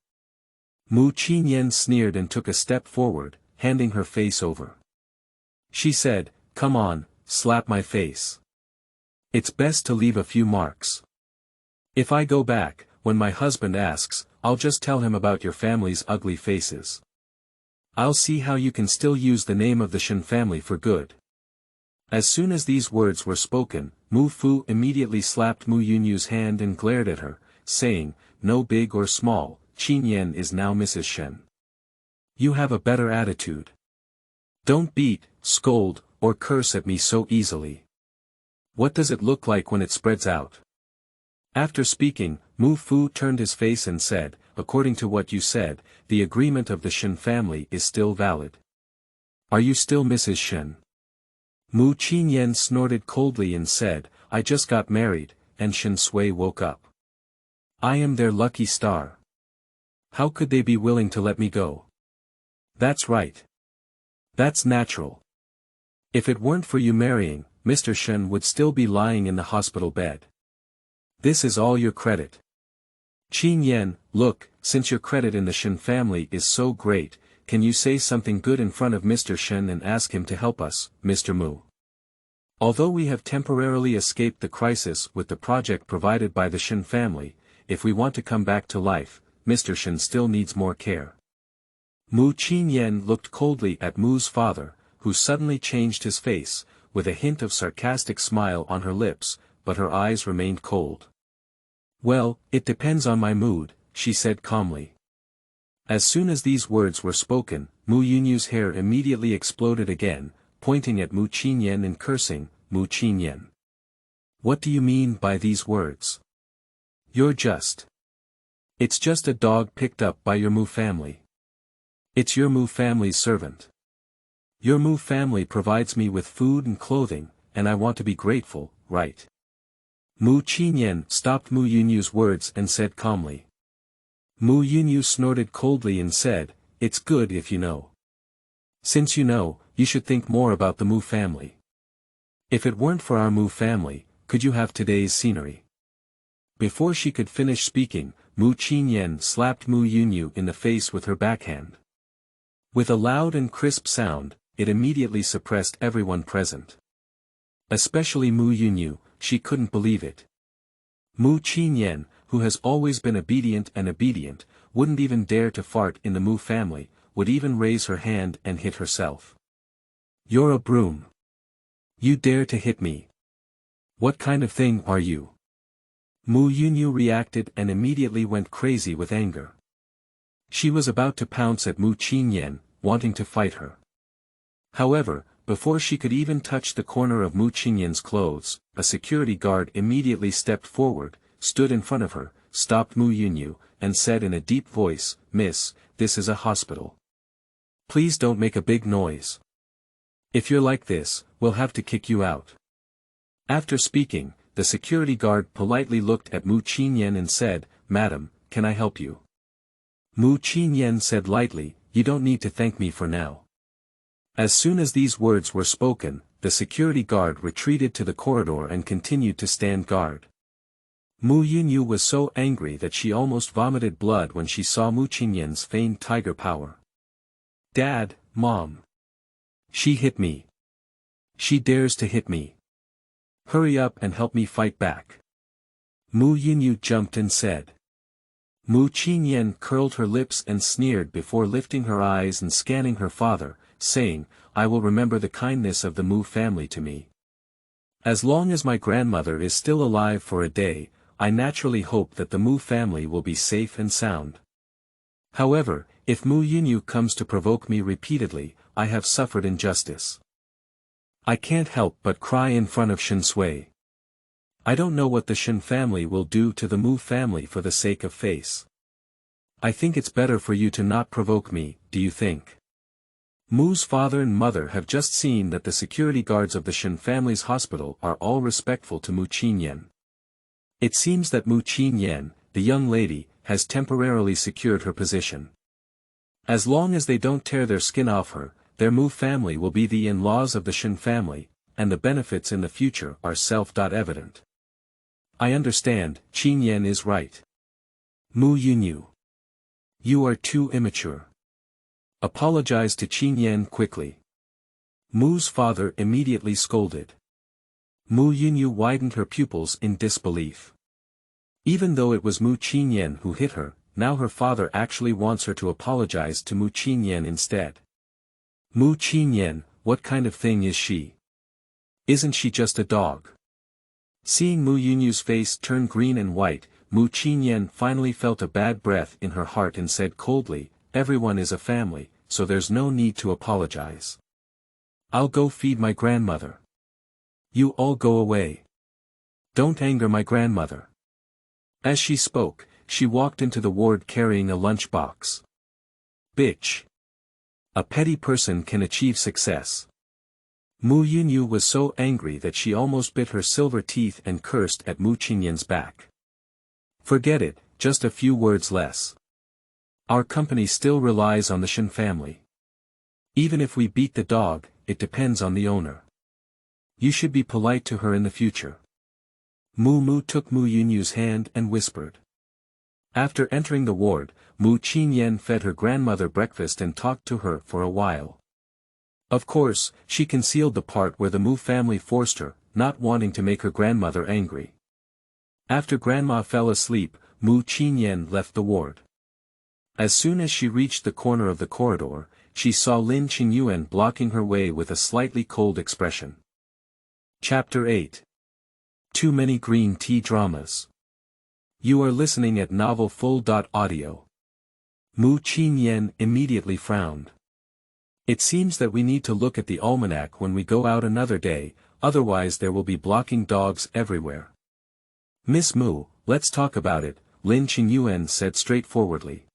Mu Qingyan sneered and took a step forward, handing her face over. She said, "Come on, slap my face. It's best to leave a few marks. If I go back, when my husband asks, I'll just tell him about your family's ugly faces. I'll see how you can still use the name of the Shen family for good." As soon as these words were spoken, Mu Fu immediately slapped Mu Yunyu's hand and glared at her, saying, "No big or small, Qingyan is now Mrs. Shen. You have a better attitude. Don't beat, scold, or curse at me so easily. What does it look like when it spreads out?" After speaking, Mu Fu turned his face and said, "According to what you said, the agreement of the Shen family is still valid. Are you still Mrs. Shen?" Mu Qingyan snorted coldly and said, "I just got married," and Shen Sui woke up. "I am their lucky star. How could they be willing to let me go?" "That's right. That's natural. If it weren't for you marrying, Mr. Shen would still be lying in the hospital bed. This is all your credit. Qingyan, look, since your credit in the Shen family is so great, can you say something good in front of Mr. Shen and ask him to help us, Mr. Mu? Although we have temporarily escaped the crisis with the project provided by the Shen family, if we want to come back to life, Mr. Shen still needs more care." Mu Qingyan looked coldly at Mu's father, who suddenly changed his face, with a hint of sarcastic smile on her lips, but her eyes remained cold. "Well, it depends on my mood," she said calmly. As soon as these words were spoken, Mu Yunyu's hair immediately exploded again, pointing at Mu Qingyan and cursing, "Mu Qingyan. What do you mean by these words? It's just a dog picked up by your Mu family. It's your Mu family's servant. Your Mu family provides me with food and clothing, and I want to be grateful, right?" Mu Qingyan stopped Mu Yunyu's words and said calmly. Mu Yunyu snorted coldly and said, "It's good if you know. Since you know, you should think more about the Mu family. If it weren't for our Mu family, could you have today's scenery?" Before she could finish speaking, Mu Qingyan slapped Mu Yunyu in the face with her backhand. With a loud and crisp sound, it immediately suppressed everyone present. Especially Mu Yunyu, she couldn't believe it. Mu Qingyan, who has always been obedient, wouldn't even dare to fart in the Mu family, would even raise her hand and hit herself. "You're a broom. You dare to hit me. What kind of thing are you?" Mu Yunyu reacted and immediately went crazy with anger. She was about to pounce at Mu Qingyan, wanting to fight her. However, before she could even touch the corner of Mu Qingyan's clothes, a security guard immediately stepped forward, stood in front of her, stopped Mu Yunyu, and said in a deep voice, "Miss, this is a hospital. Please don't make a big noise." If you're like this, we'll have to kick you out. After speaking, the security guard politely looked at Mu Qingyan and said, "Madam, can I help you?" Mu Qingyan said lightly, "You don't need to thank me for now." As soon as these words were spoken, the security guard retreated to the corridor and continued to stand guard. Mu Yunyu was so angry that she almost vomited blood when she saw Mu Qingyan's feigned tiger power. "Dad, Mom. She hit me. She dares to hit me. Hurry up and help me fight back." Mu Yunyu jumped and said. Mu Qingyan curled her lips and sneered before lifting her eyes and scanning her father, saying, "I will remember the kindness of the Mu family to me. As long as my grandmother is still alive for a day, I naturally hope that the Mu family will be safe and sound. However, if Mu Yunyu comes to provoke me repeatedly, I have suffered injustice. I can't help but cry in front of Shen Sui. I don't know what the Shen family will do to the Mu family for the sake of face. I think it's better for you to not provoke me, do you think?" Mu's father and mother have just seen that the security guards of the Shen family's hospital are all respectful to Mu Qingyan. It seems that Mu Qingyan, the young lady, has temporarily secured her position. As long as they don't tear their skin off her, their Mu family will be the in-laws of the Shen family, and the benefits in the future are self-evident. I understand, Qingyan is right. Mu Yunyu. You are too immature. Apologize to Qingyan quickly. Mu's father immediately scolded. Mu Yunyu widened her pupils in disbelief. Even though it was Mu Qingyan who hit her, now her father actually wants her to apologize to Mu Qingyan instead. Mu Qingyan, what kind of thing is she? Isn't she just a dog? Seeing Mu Yunyu's face turn green and white, Mu Qingyan finally felt a bad breath in her heart and said coldly, "Everyone is a family, so there's no need to apologize. I'll go feed my grandmother. You all go away. Don't anger my grandmother." As she spoke, she walked into the ward carrying a lunchbox. Bitch. A petty person can achieve success. Mu Yunyu was so angry that she almost bit her silver teeth and cursed at Mu Qingyan's back. Forget it, just a few words less. Our company still relies on the Shen family. Even if we beat the dog, it depends on the owner. You should be polite to her in the future. Mu took Mu Yunyu's hand and whispered. After entering the ward, Mu Qingyan fed her grandmother breakfast and talked to her for a while. Of course, she concealed the part where the Mu family forced her, not wanting to make her grandmother angry. After grandma fell asleep, Mu Qingyan left the ward. As soon as she reached the corner of the corridor, she saw Lin Qingyuan blocking her way with a slightly cold expression. Chapter 8. Too many green tea dramas. You are listening at novel.Audio. Mu Qingyan immediately frowned. It seems that we need to look at the almanac when we go out another day, otherwise there will be blocking dogs everywhere. Miss Mu, let's talk about it, Lin Qingyuan said straightforwardly.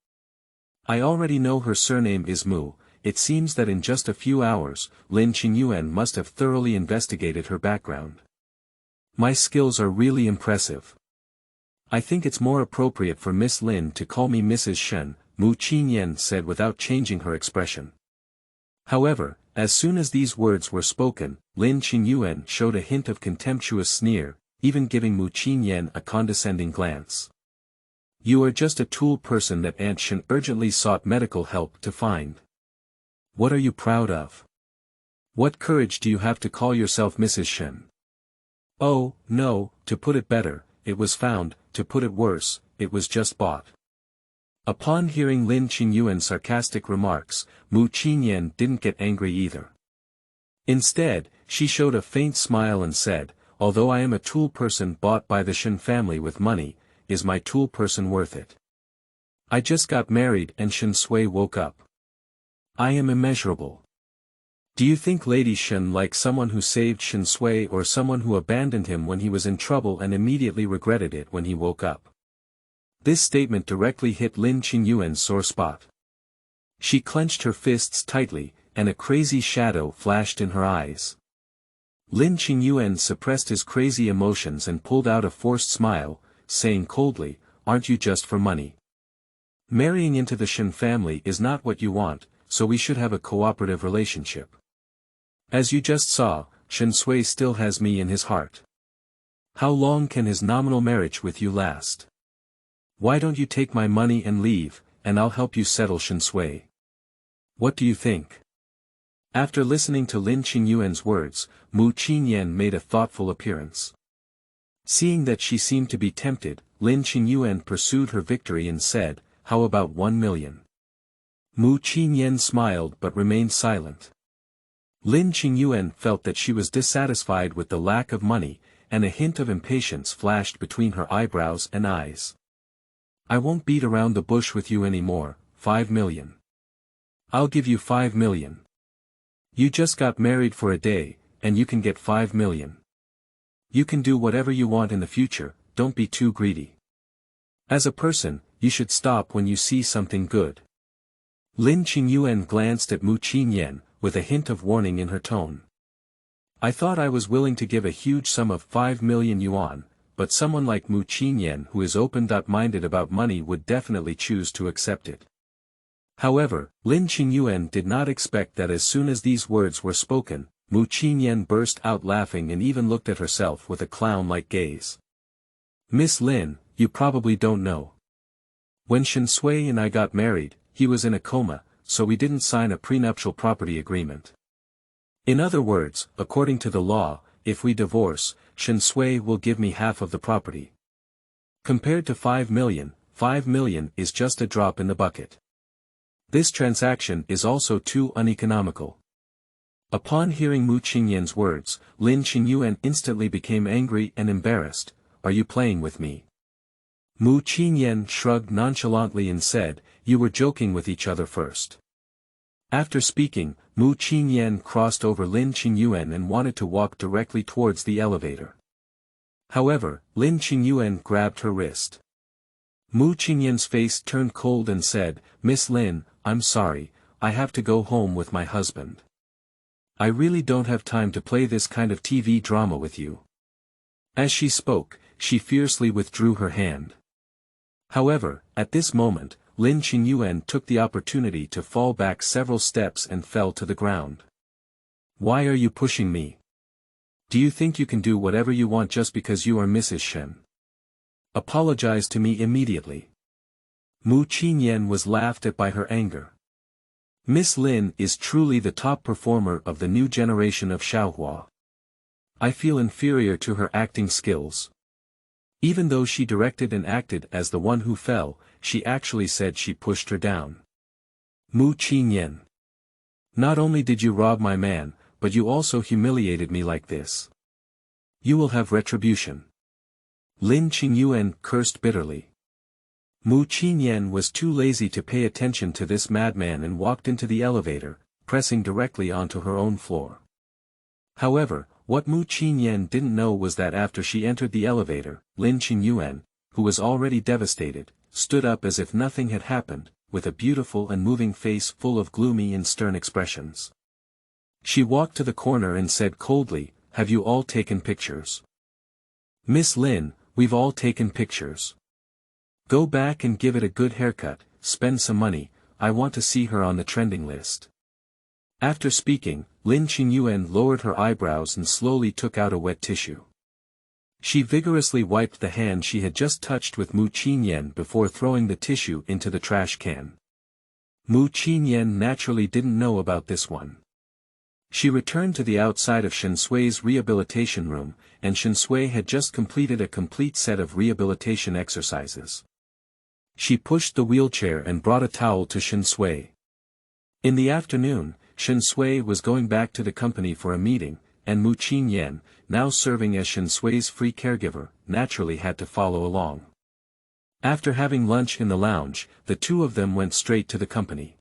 I already know her surname is Mu. It seems that in just a few hours, Lin Qingyuan must have thoroughly investigated her background. My skills are really impressive. I think it's more appropriate for Miss Lin to call me Mrs. Shen, Mu Qingyan said without changing her expression. However, as soon as these words were spoken, Lin Qingyuan showed a hint of contemptuous sneer, even giving Mu Qingyan a condescending glance. You are just a tool person that Aunt Shen urgently sought medical help to find. What are you proud of? What courage do you have to call yourself Mrs. Shen? Oh, no, to put it better, it was found, to put it worse, it was just bought. Upon hearing Lin Qingyuan's sarcastic remarks, Mu Qingyan didn't get angry either. Instead, she showed a faint smile and said, although I am a tool person bought by the Shen family with money, is my tool person worth it? I just got married and Shen Sui woke up. I am immeasurable. Do you think Lady Shen likes someone who saved Shen Sui or someone who abandoned him when he was in trouble and immediately regretted it when he woke up? This statement directly hit Lin Qingyuan's sore spot. She clenched her fists tightly, and a crazy shadow flashed in her eyes. Lin Qingyuan suppressed his crazy emotions and pulled out a forced smile, saying coldly, "Aren't you just for money? Marrying into the Shen family is not what you want, so we should have a cooperative relationship. As you just saw, Shen Sui still has me in his heart. How long can his nominal marriage with you last? Why don't you take my money and leave, and I'll help you settle Shen Sui. What do you think?" After listening to Lin Qingyuan's words, Mu Qingyan made a thoughtful appearance. Seeing that she seemed to be tempted, Lin Qingyuan pursued her victory and said, "How about 1 million? Mu Qingyan smiled but remained silent. Lin Qingyuan felt that she was dissatisfied with the lack of money, and a hint of impatience flashed between her eyebrows and eyes. "I won't beat around the bush with you anymore, 5 million. I'll give you 5 million. You just got married for a day, and you can get 5 million. You can do whatever you want in the future, don't be too greedy. As a person, you should stop when you see something good." Lin Qingyuan glanced at Mu Qingyan, with a hint of warning in her tone. "I thought I was willing to give a huge sum of 5 million yuan, but someone like Mu Qingyan who is open-minded about money would definitely choose to accept it." However, Lin Qingyuan did not expect that as soon as these words were spoken, Mu Qingyan burst out laughing and even looked at herself with a clown-like gaze. "Miss Lin, you probably don't know. When Shen Sui and I got married, he was in a coma, so we didn't sign a prenuptial property agreement. In other words, according to the law, if we divorce, Shen Sui will give me half of the property. Compared to 5 million is just a drop in the bucket. This transaction is also too uneconomical." Upon hearing Mu Qingyan's words, Lin Qingyuan instantly became angry and embarrassed. "Are you playing with me?" Mu Qingyan shrugged nonchalantly and said, "You were joking with each other first." After speaking, Mu Qingyan crossed over Lin Qingyuan and wanted to walk directly towards the elevator. However, Lin Qingyuan grabbed her wrist. Mu Qingyan's face turned cold and said, "Miss Lin, I'm sorry, I have to go home with my husband. I really don't have time to play this kind of TV drama with you." As she spoke, she fiercely withdrew her hand. However, at this moment, Lin Qingyuan took the opportunity to fall back several steps and fell to the ground. "Why are you pushing me? Do you think you can do whatever you want just because you are Mrs. Shen? Apologize to me immediately." Mu Qingyan was laughed at by her anger. "Miss Lin is truly the top performer of the new generation of Shaohua. I feel inferior to her acting skills." Even though she directed and acted as the one who fell, she actually said she pushed her down. "Mu Qingyan. Not only did you rob my man, but you also humiliated me like this. You will have retribution." Lin Qingyuan cursed bitterly. Mu Qingyan was too lazy to pay attention to this madman and walked into the elevator, pressing directly onto her own floor. However, what Mu Qingyan didn't know was that after she entered the elevator, Lin Qingyuan, who was already devastated, stood up as if nothing had happened, with a beautiful and moving face full of gloomy and stern expressions. She walked to the corner and said coldly, "Have you all taken pictures?" "Miss Lin, we've all taken pictures. Go back and give it a good haircut, spend some money, I want to see her on the trending list." After speaking, Lin Qingyuan lowered her eyebrows and slowly took out a wet tissue. She vigorously wiped the hand she had just touched with Mu Qingyan before throwing the tissue into the trash can. Mu Qingyan naturally didn't know about this one. She returned to the outside of Shen Sui's rehabilitation room, and Shen Sui had just completed a complete set of rehabilitation exercises. She pushed the wheelchair and brought a towel to Shen Sui. In the afternoon, Shen Sui was going back to the company for a meeting, and Mu Qingyan, now serving as Shen Sui's free caregiver, naturally had to follow along. After having lunch in the lounge, the two of them went straight to the company.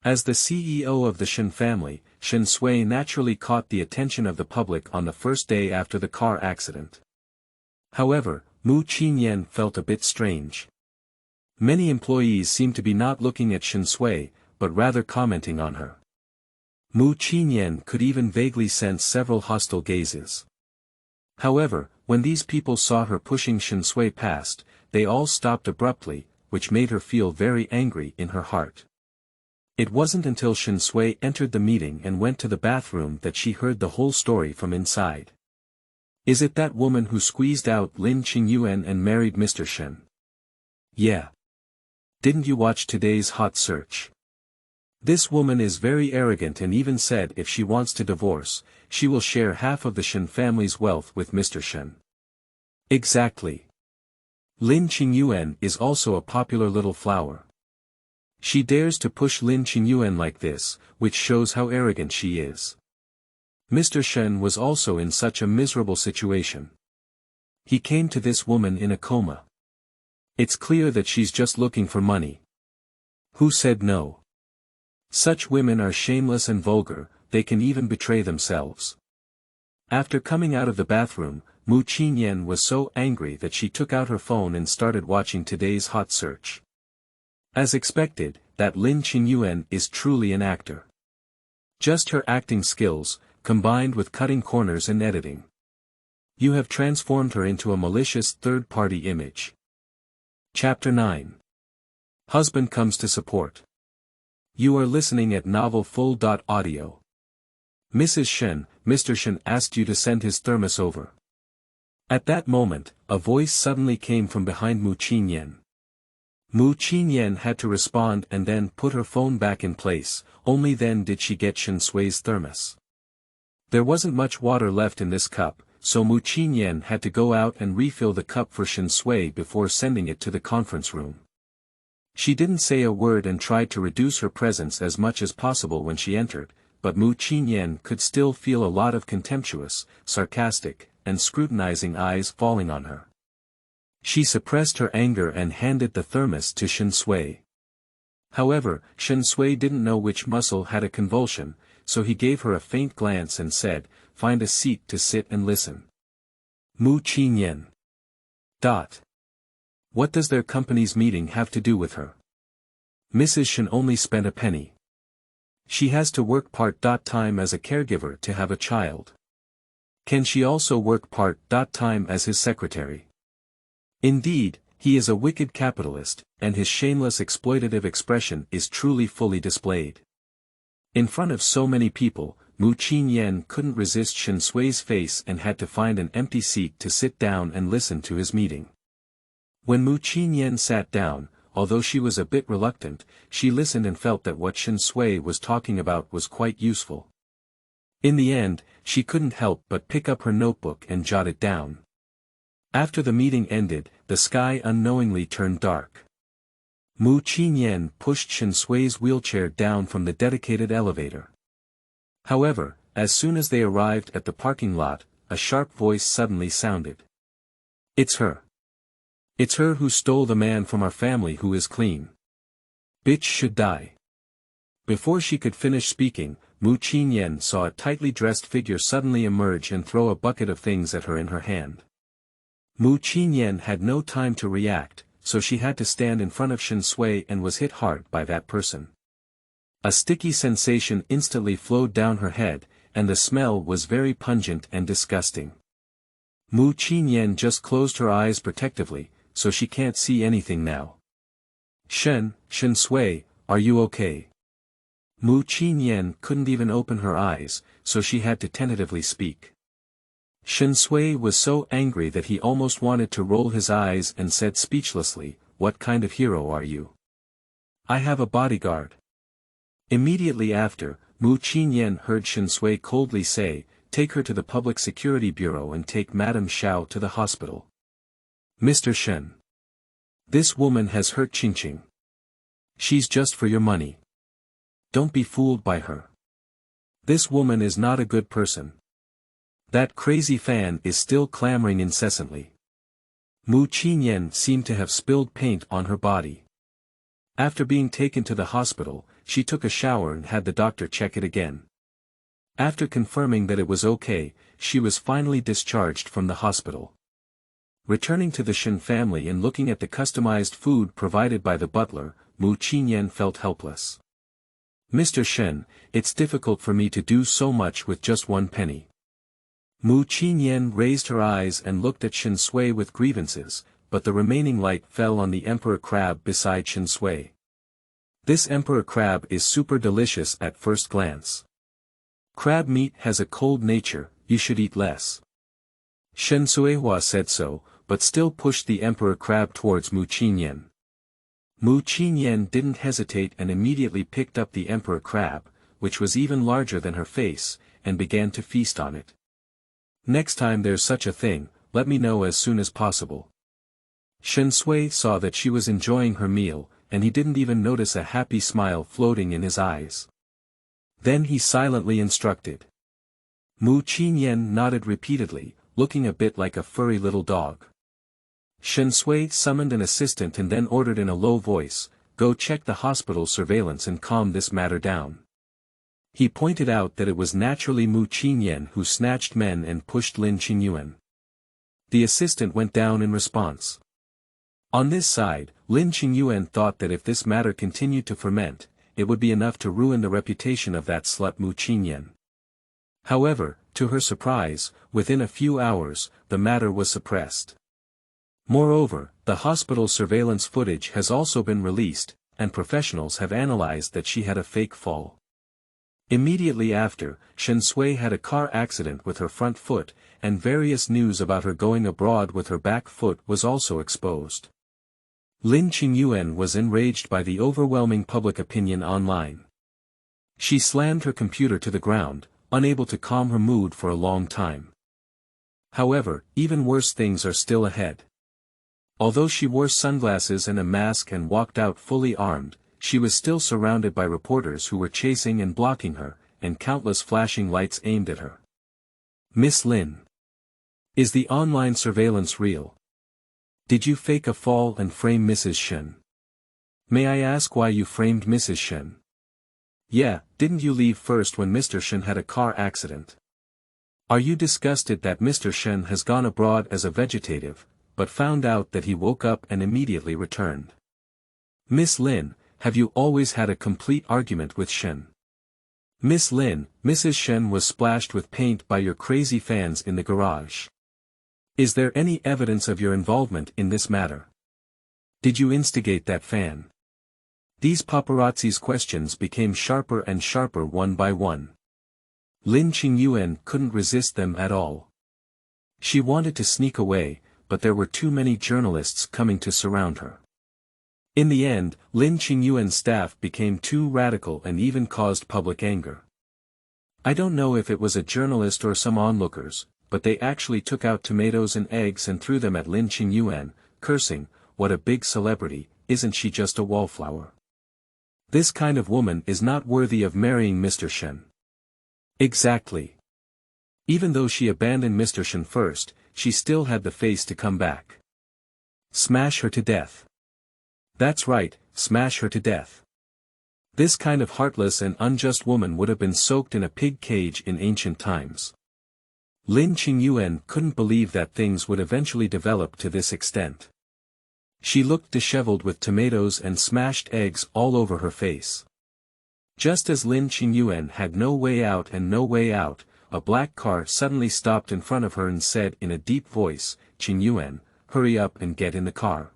As the CEO of the Shen family, Shen Sui naturally caught the attention of the public on the first day after the car accident. However, Mu Qingyan felt a bit strange. Many employees seemed to be not looking at Shen Sui, but rather commenting on her. Mu Qingyan could even vaguely sense several hostile gazes. However, when these people saw her pushing Shen Sui past, they all stopped abruptly, which made her feel very angry in her heart. It wasn't until Shen Sui entered the meeting and went to the bathroom that she heard the whole story from inside. Is it that woman who squeezed out Lin Qingyuan and married Mr. Shen? Yeah. Didn't you watch today's hot search? This woman is very arrogant and even said if she wants to divorce, she will share half of the Shen family's wealth with Mr. Shen. Exactly. Lin Qingyuan is also a popular little flower. She dares to push Lin Qingyuan like this, which shows how arrogant she is. Mr. Shen was also in such a miserable situation. He came to this woman in a coma. It's clear that she's just looking for money. Who said no? Such women are shameless and vulgar, they can even betray themselves. After coming out of the bathroom, Mu Qingyan was so angry that she took out her phone and started watching today's hot search. As expected, that Lin Qingyuan is truly an actor. Just her acting skills, combined with cutting corners and editing. You have transformed her into a malicious third-party image. Chapter 9. Husband comes to support. You are listening at novel.Audio. Mrs. Shen, Mr. Shen asked you to send his thermos over. At that moment, a voice suddenly came from behind Mu Qingyan. Mu Qingyan had to respond and then put her phone back in place, only then did she get Shen Sui's thermos. There wasn't much water left in this cup, so Mu Qingyan had to go out and refill the cup for Shen Sui before sending it to the conference room. She didn't say a word and tried to reduce her presence as much as possible when she entered, but Mu Qingyan could still feel a lot of contemptuous, sarcastic, and scrutinizing eyes falling on her. She suppressed her anger and handed the thermos to Shen Sui. However, Shen Sui didn't know which muscle had a convulsion, so he gave her a faint glance and said, "Find a seat to sit and listen." Mu Qingyan. What does their company's meeting have to do with her? Mrs. Shen only spent a penny. She has to work part-time as a caregiver to have a child. Can she also work part-time as his secretary? Indeed, he is a wicked capitalist, and his shameless exploitative expression is truly fully displayed. In front of so many people, Mu Qingyan couldn't resist Shen Sui's face and had to find an empty seat to sit down and listen to his meeting. When Mu Qingyan sat down, although she was a bit reluctant, she listened and felt that what Shen Sui was talking about was quite useful. In the end, she couldn't help but pick up her notebook and jot it down. After the meeting ended, the sky unknowingly turned dark. Mu Qingyan pushed Shen Sui's wheelchair down from the dedicated elevator. However, as soon as they arrived at the parking lot, a sharp voice suddenly sounded. It's her. It's her who stole the man from our family who is clean. Bitch should die. Before she could finish speaking, Mu Qingyan saw a tightly dressed figure suddenly emerge and throw a bucket of things at her in her hand. Mu Qingyan had no time to react, so she had to stand in front of Shen Sui and was hit hard by that person. A sticky sensation instantly flowed down her head, and the smell was very pungent and disgusting. Mu Qingyan just closed her eyes protectively, so she can't see anything now. Shen Sui, are you okay? Mu Qingyan couldn't even open her eyes, so she had to tentatively speak. Shen Sui was so angry that he almost wanted to roll his eyes and said speechlessly, "What kind of hero are you?" "I have a bodyguard." Immediately after, Mu Qingyan heard Shen Sui coldly say, "Take her to the Public Security Bureau and take Madame Xiao to the hospital." "Mr. Shen. This woman has hurt Qingqing. She's just for your money. Don't be fooled by her. This woman is not a good person. That crazy fan is still clamoring incessantly." Mu Qingyan seemed to have spilled paint on her body. After being taken to the hospital, she took a shower and had the doctor check it again. After confirming that it was okay, she was finally discharged from the hospital. Returning to the Shen family and looking at the customized food provided by the butler, Mu Qingyan felt helpless. Mr. Shen, it's difficult for me to do so much with just 1 penny. Mu Qingyan raised her eyes and looked at Shen Sui with grievances, but the remaining light fell on the emperor crab beside Shen Sui. This emperor crab is super delicious at first glance. Crab meat has a cold nature, you should eat less. Shen Sui said so, but still pushed the emperor crab towards Mu Qingyan. Mu Qingyan didn't hesitate and immediately picked up the emperor crab, which was even larger than her face, and began to feast on it. Next time there's such a thing, let me know as soon as possible. Shen Sui saw that she was enjoying her meal, and he didn't even notice a happy smile floating in his eyes. Then he silently instructed. Mu Qingyan nodded repeatedly, looking a bit like a furry little dog. Shen Sui summoned an assistant and then ordered in a low voice, "Go check the hospital surveillance and calm this matter down." He pointed out that it was naturally Mu Qingyan who snatched men and pushed Lin Qingyuan. The assistant went down in response. On this side, Lin Qingyuan thought that if this matter continued to ferment, it would be enough to ruin the reputation of that slut Mu Qingyan. However, to her surprise, within a few hours, the matter was suppressed. Moreover, the hospital surveillance footage has also been released, and professionals have analyzed that she had a fake fall. Immediately after, Shen Sui had a car accident with her front foot, and various news about her going abroad with her back foot was also exposed. Lin Qingyuan was enraged by the overwhelming public opinion online. She slammed her computer to the ground, unable to calm her mood for a long time. However, even worse things are still ahead. Although she wore sunglasses and a mask and walked out fully armed, she was still surrounded by reporters who were chasing and blocking her, and countless flashing lights aimed at her. "Miss Lin. Is the online surveillance real? Did you fake a fall and frame Mrs. Shen? May I ask why you framed Mrs. Shen? Yeah, didn't you leave first when Mr. Shen had a car accident? Are you disgusted that Mr. Shen has gone abroad as a vegetative, but found out that he woke up and immediately returned? Miss Lin, have you always had a complete argument with Shen? Miss Lin, Mrs. Shen was splashed with paint by your crazy fans in the garage. Is there any evidence of your involvement in this matter? Did you instigate that fan?" These paparazzi's questions became sharper and sharper one by one. Lin Qingyuan couldn't resist them at all. She wanted to sneak away, but there were too many journalists coming to surround her. In the end, Lin Qingyuan's staff became too radical and even caused public anger. I don't know if it was a journalist or some onlookers, but they actually took out tomatoes and eggs and threw them at Lin Qingyuan, cursing, "What a big celebrity, isn't she just a wallflower? This kind of woman is not worthy of marrying Mr. Shen." Exactly. Even though she abandoned Mr. Shen first, she still had the face to come back. Smash her to death. That's right, smash her to death. This kind of heartless and unjust woman would have been soaked in a pig cage in ancient times. Lin Qingyuan couldn't believe that things would eventually develop to this extent. She looked disheveled with tomatoes and smashed eggs all over her face. Just as Lin Qingyuan had no way out and no way out, a black car suddenly stopped in front of her and said in a deep voice, "Qingyuan, hurry up and get in the car."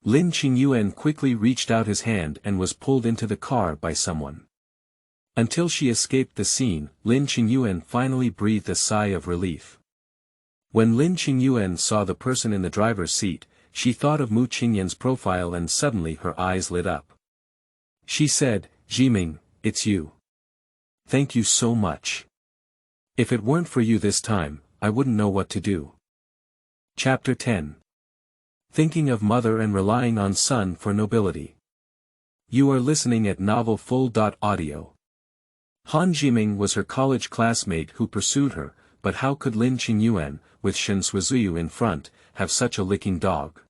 Lin Qingyuan quickly reached out his hand and was pulled into the car by someone. Until she escaped the scene, Lin Qingyuan finally breathed a sigh of relief. When Lin Qingyuan saw the person in the driver's seat, she thought of Mu Qingyan's profile and suddenly her eyes lit up. She said, "Jiming, it's you. Thank you so much. If it weren't for you this time, I wouldn't know what to do." Chapter 10. Thinking of mother and relying on son for nobility. You are listening at novelfull.audio. Han Jiming was her college classmate who pursued her, but how could Lin Qingyuan, with Shen Sui in front, have such a licking dog?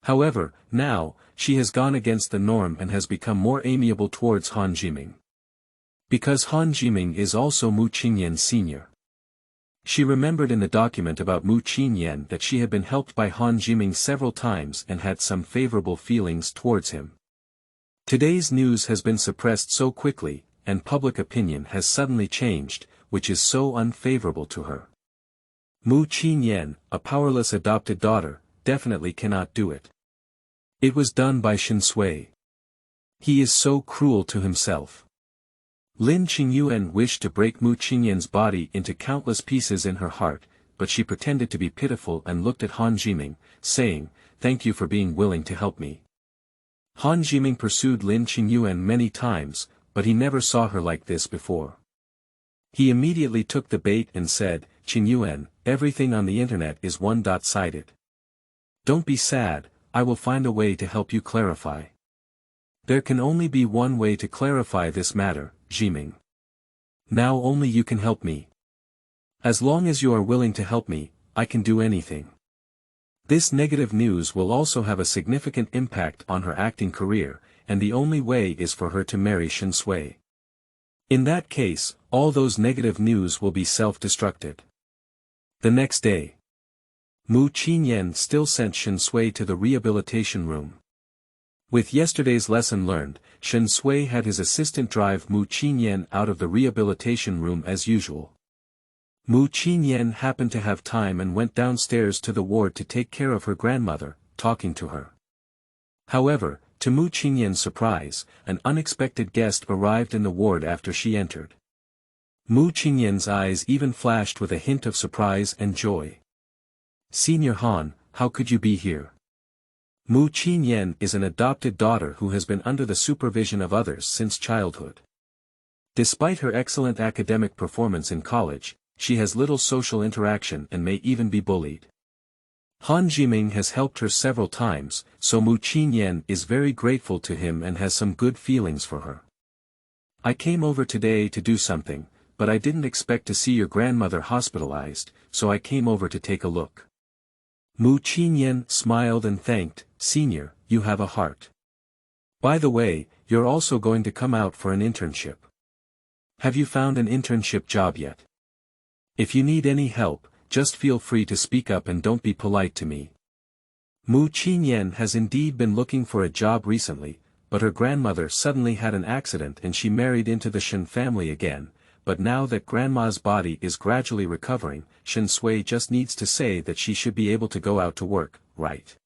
However, now, she has gone against the norm and has become more amiable towards Han Jiming. Because Han Jiming is also Mu Qingyan Sr. She remembered in the document about Mu Qingyan that she had been helped by Han Jiming several times and had some favorable feelings towards him. Today's news has been suppressed so quickly, and public opinion has suddenly changed, which is so unfavorable to her. Mu Qingyan, a powerless adopted daughter, definitely cannot do it. It was done by Shen Sui. He is so cruel to himself. Lin Qingyuan wished to break Mu Qingyan's body into countless pieces in her heart, but she pretended to be pitiful and looked at Han Jiming, saying, "Thank you for being willing to help me." Han Jiming pursued Lin Qingyuan many times, but he never saw her like this before. He immediately took the bait and said, "Qingyuan, everything on the internet is one-sided. Don't be sad, I will find a way to help you clarify." There can only be one way to clarify this matter, Jiming. Now only you can help me. As long as you are willing to help me, I can do anything. This negative news will also have a significant impact on her acting career, and the only way is for her to marry Shen Sui. In that case, all those negative news will be self-destructed. The next day, Mu Qingyan still sent Shen Sui to the rehabilitation room. With yesterday's lesson learned, Shen Sui had his assistant drive Mu Qingyan out of the rehabilitation room as usual. Mu Qingyan happened to have time and went downstairs to the ward to take care of her grandmother, talking to her. However, to Mu Qingyan's surprise, an unexpected guest arrived in the ward after she entered. Mu Qingyan's eyes even flashed with a hint of surprise and joy. "Senior Han, how could you be here?" Mu Qingyan is an adopted daughter who has been under the supervision of others since childhood. Despite her excellent academic performance in college, she has little social interaction and may even be bullied. Han Jiming has helped her several times, so Mu Qingyan is very grateful to him and has some good feelings for her. "I came over today to do something, but I didn't expect to see your grandmother hospitalized, so I came over to take a look." Mu Qingyan smiled and thanked, "Senior, you have a heart. By the way, you're also going to come out for an internship. Have you found an internship job yet? If you need any help, just feel free to speak up and don't be polite to me." Mu Qingyan has indeed been looking for a job recently, but her grandmother suddenly had an accident and she married into the Shen family again, but now that grandma's body is gradually recovering, Shen Sui just needs to say that she should be able to go out to work, right?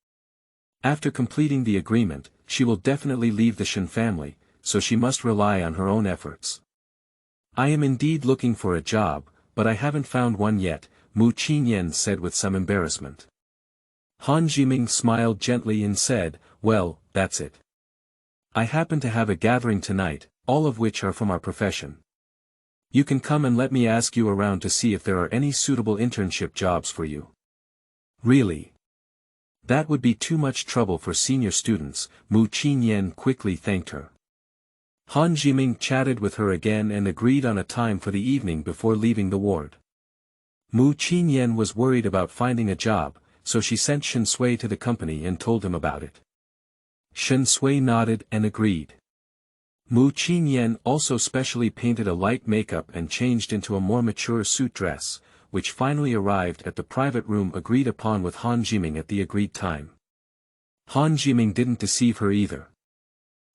After completing the agreement, she will definitely leave the Shen family, so she must rely on her own efforts. "I am indeed looking for a job, but I haven't found one yet," Mu Qingyan said with some embarrassment. Han Jiming smiled gently and said, "Well, that's it. I happen to have a gathering tonight, all of which are from our profession. You can come and let me ask you around to see if there are any suitable internship jobs for you." "Really? That would be too much trouble for senior students," Mu Qingyan quickly thanked her. Han Jiming chatted with her again and agreed on a time for the evening before leaving the ward. Mu Qingyan was worried about finding a job, so she sent Shen Sui to the company and told him about it. Shen Sui nodded and agreed. Mu Qingyan also specially painted a light makeup and changed into a more mature suit dress, which finally arrived at the private room agreed upon with Han Jiming at the agreed time. Han Jiming didn't deceive her either.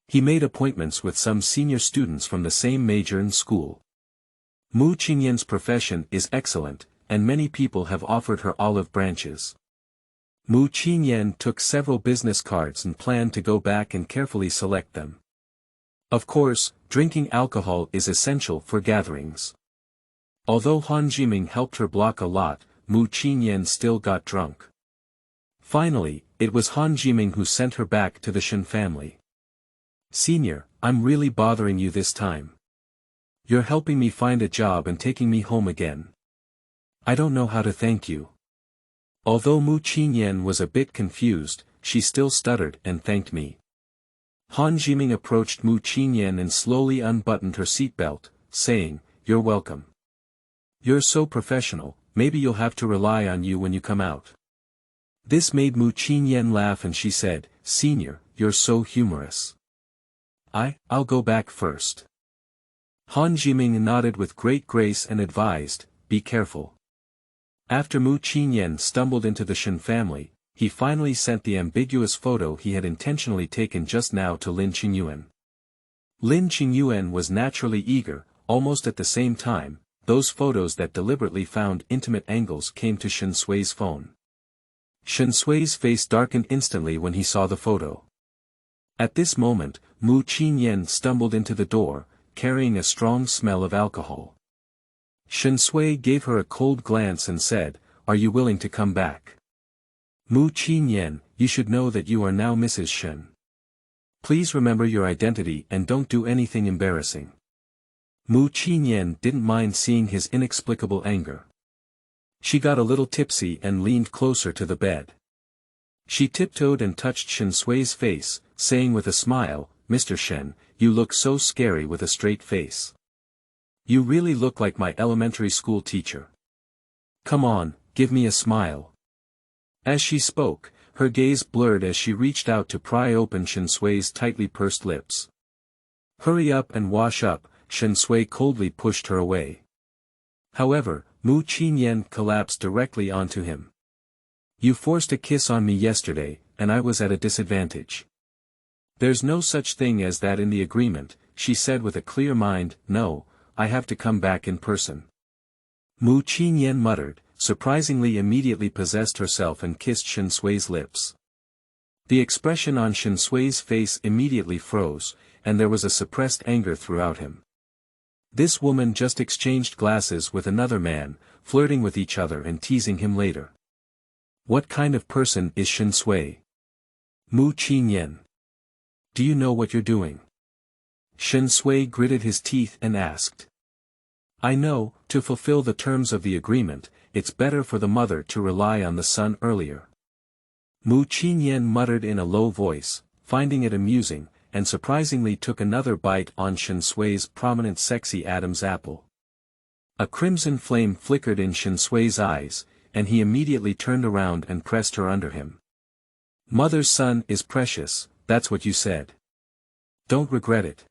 He made appointments with some senior students from the same major in school. Mu Qingyan's profession is excellent, and many people have offered her olive branches. Mu Qingyan took several business cards and planned to go back and carefully select them. Of course, drinking alcohol is essential for gatherings. Although Han Jiming helped her block a lot, Mu Qingyan still got drunk. Finally, it was Han Jiming who sent her back to the Shen family. "Senior, I'm really bothering you this time. You're helping me find a job and taking me home again. I don't know how to thank you." Although Mu Qingyan was a bit confused, she still stuttered and thanked me. Han Jiming approached Mu Qingyan and slowly unbuttoned her seatbelt, saying, "You're welcome. You're so professional, maybe you'll have to rely on you when you come out." This made Mu Qingyan laugh and she said, "Senior, you're so humorous. I'll go back first." Han Jiming nodded with great grace and advised, "Be careful." After Mu Qingyan stumbled into the Shen family, he finally sent the ambiguous photo he had intentionally taken just now to Lin Qingyuan. Lin Qingyuan was naturally eager. Almost at the same time, those photos that deliberately found intimate angles came to Shen Sui's phone. Shen Sui's face darkened instantly when he saw the photo. At this moment, Mu Qingyan stumbled into the door, carrying a strong smell of alcohol. Shen Sui gave her a cold glance and said, "Are you willing to come back? Mu Qingyan, you should know that you are now Mrs. Shen. Please remember your identity and don't do anything embarrassing." Mu Qingyan didn't mind seeing his inexplicable anger. She got a little tipsy and leaned closer to the bed. She tiptoed and touched Shen Sui's face, saying with a smile, "Mr. Shen, you look so scary with a straight face. You really look like my elementary school teacher. Come on, give me a smile." As she spoke, her gaze blurred as she reached out to pry open Shen Sui's tightly pursed lips. "Hurry up and wash up," Shen Sui coldly pushed her away. However, Mu Qingyan collapsed directly onto him. "You forced a kiss on me yesterday, and I was at a disadvantage. There's no such thing as that in the agreement," she said with a clear mind. "No, I have to come back in person." Mu Qingyan muttered, surprisingly immediately possessed herself and kissed Shen Sui's lips. The expression on Shen Sui's face immediately froze, and there was a suppressed anger throughout him. This woman just exchanged glasses with another man, flirting with each other and teasing him later. What kind of person is Shen Sui? Mu Qingyan. Do you know what you're doing? Shen Sui gritted his teeth and asked. I know, to fulfill the terms of the agreement, it's better for the mother to rely on the son earlier. Mu Qingyan muttered in a low voice, finding it amusing, and surprisingly took another bite on Shen Sui's prominent sexy Adam's apple. A crimson flame flickered in Shen Sui's eyes, and he immediately turned around and pressed her under him. Mother's son is precious, that's what you said. Don't regret it.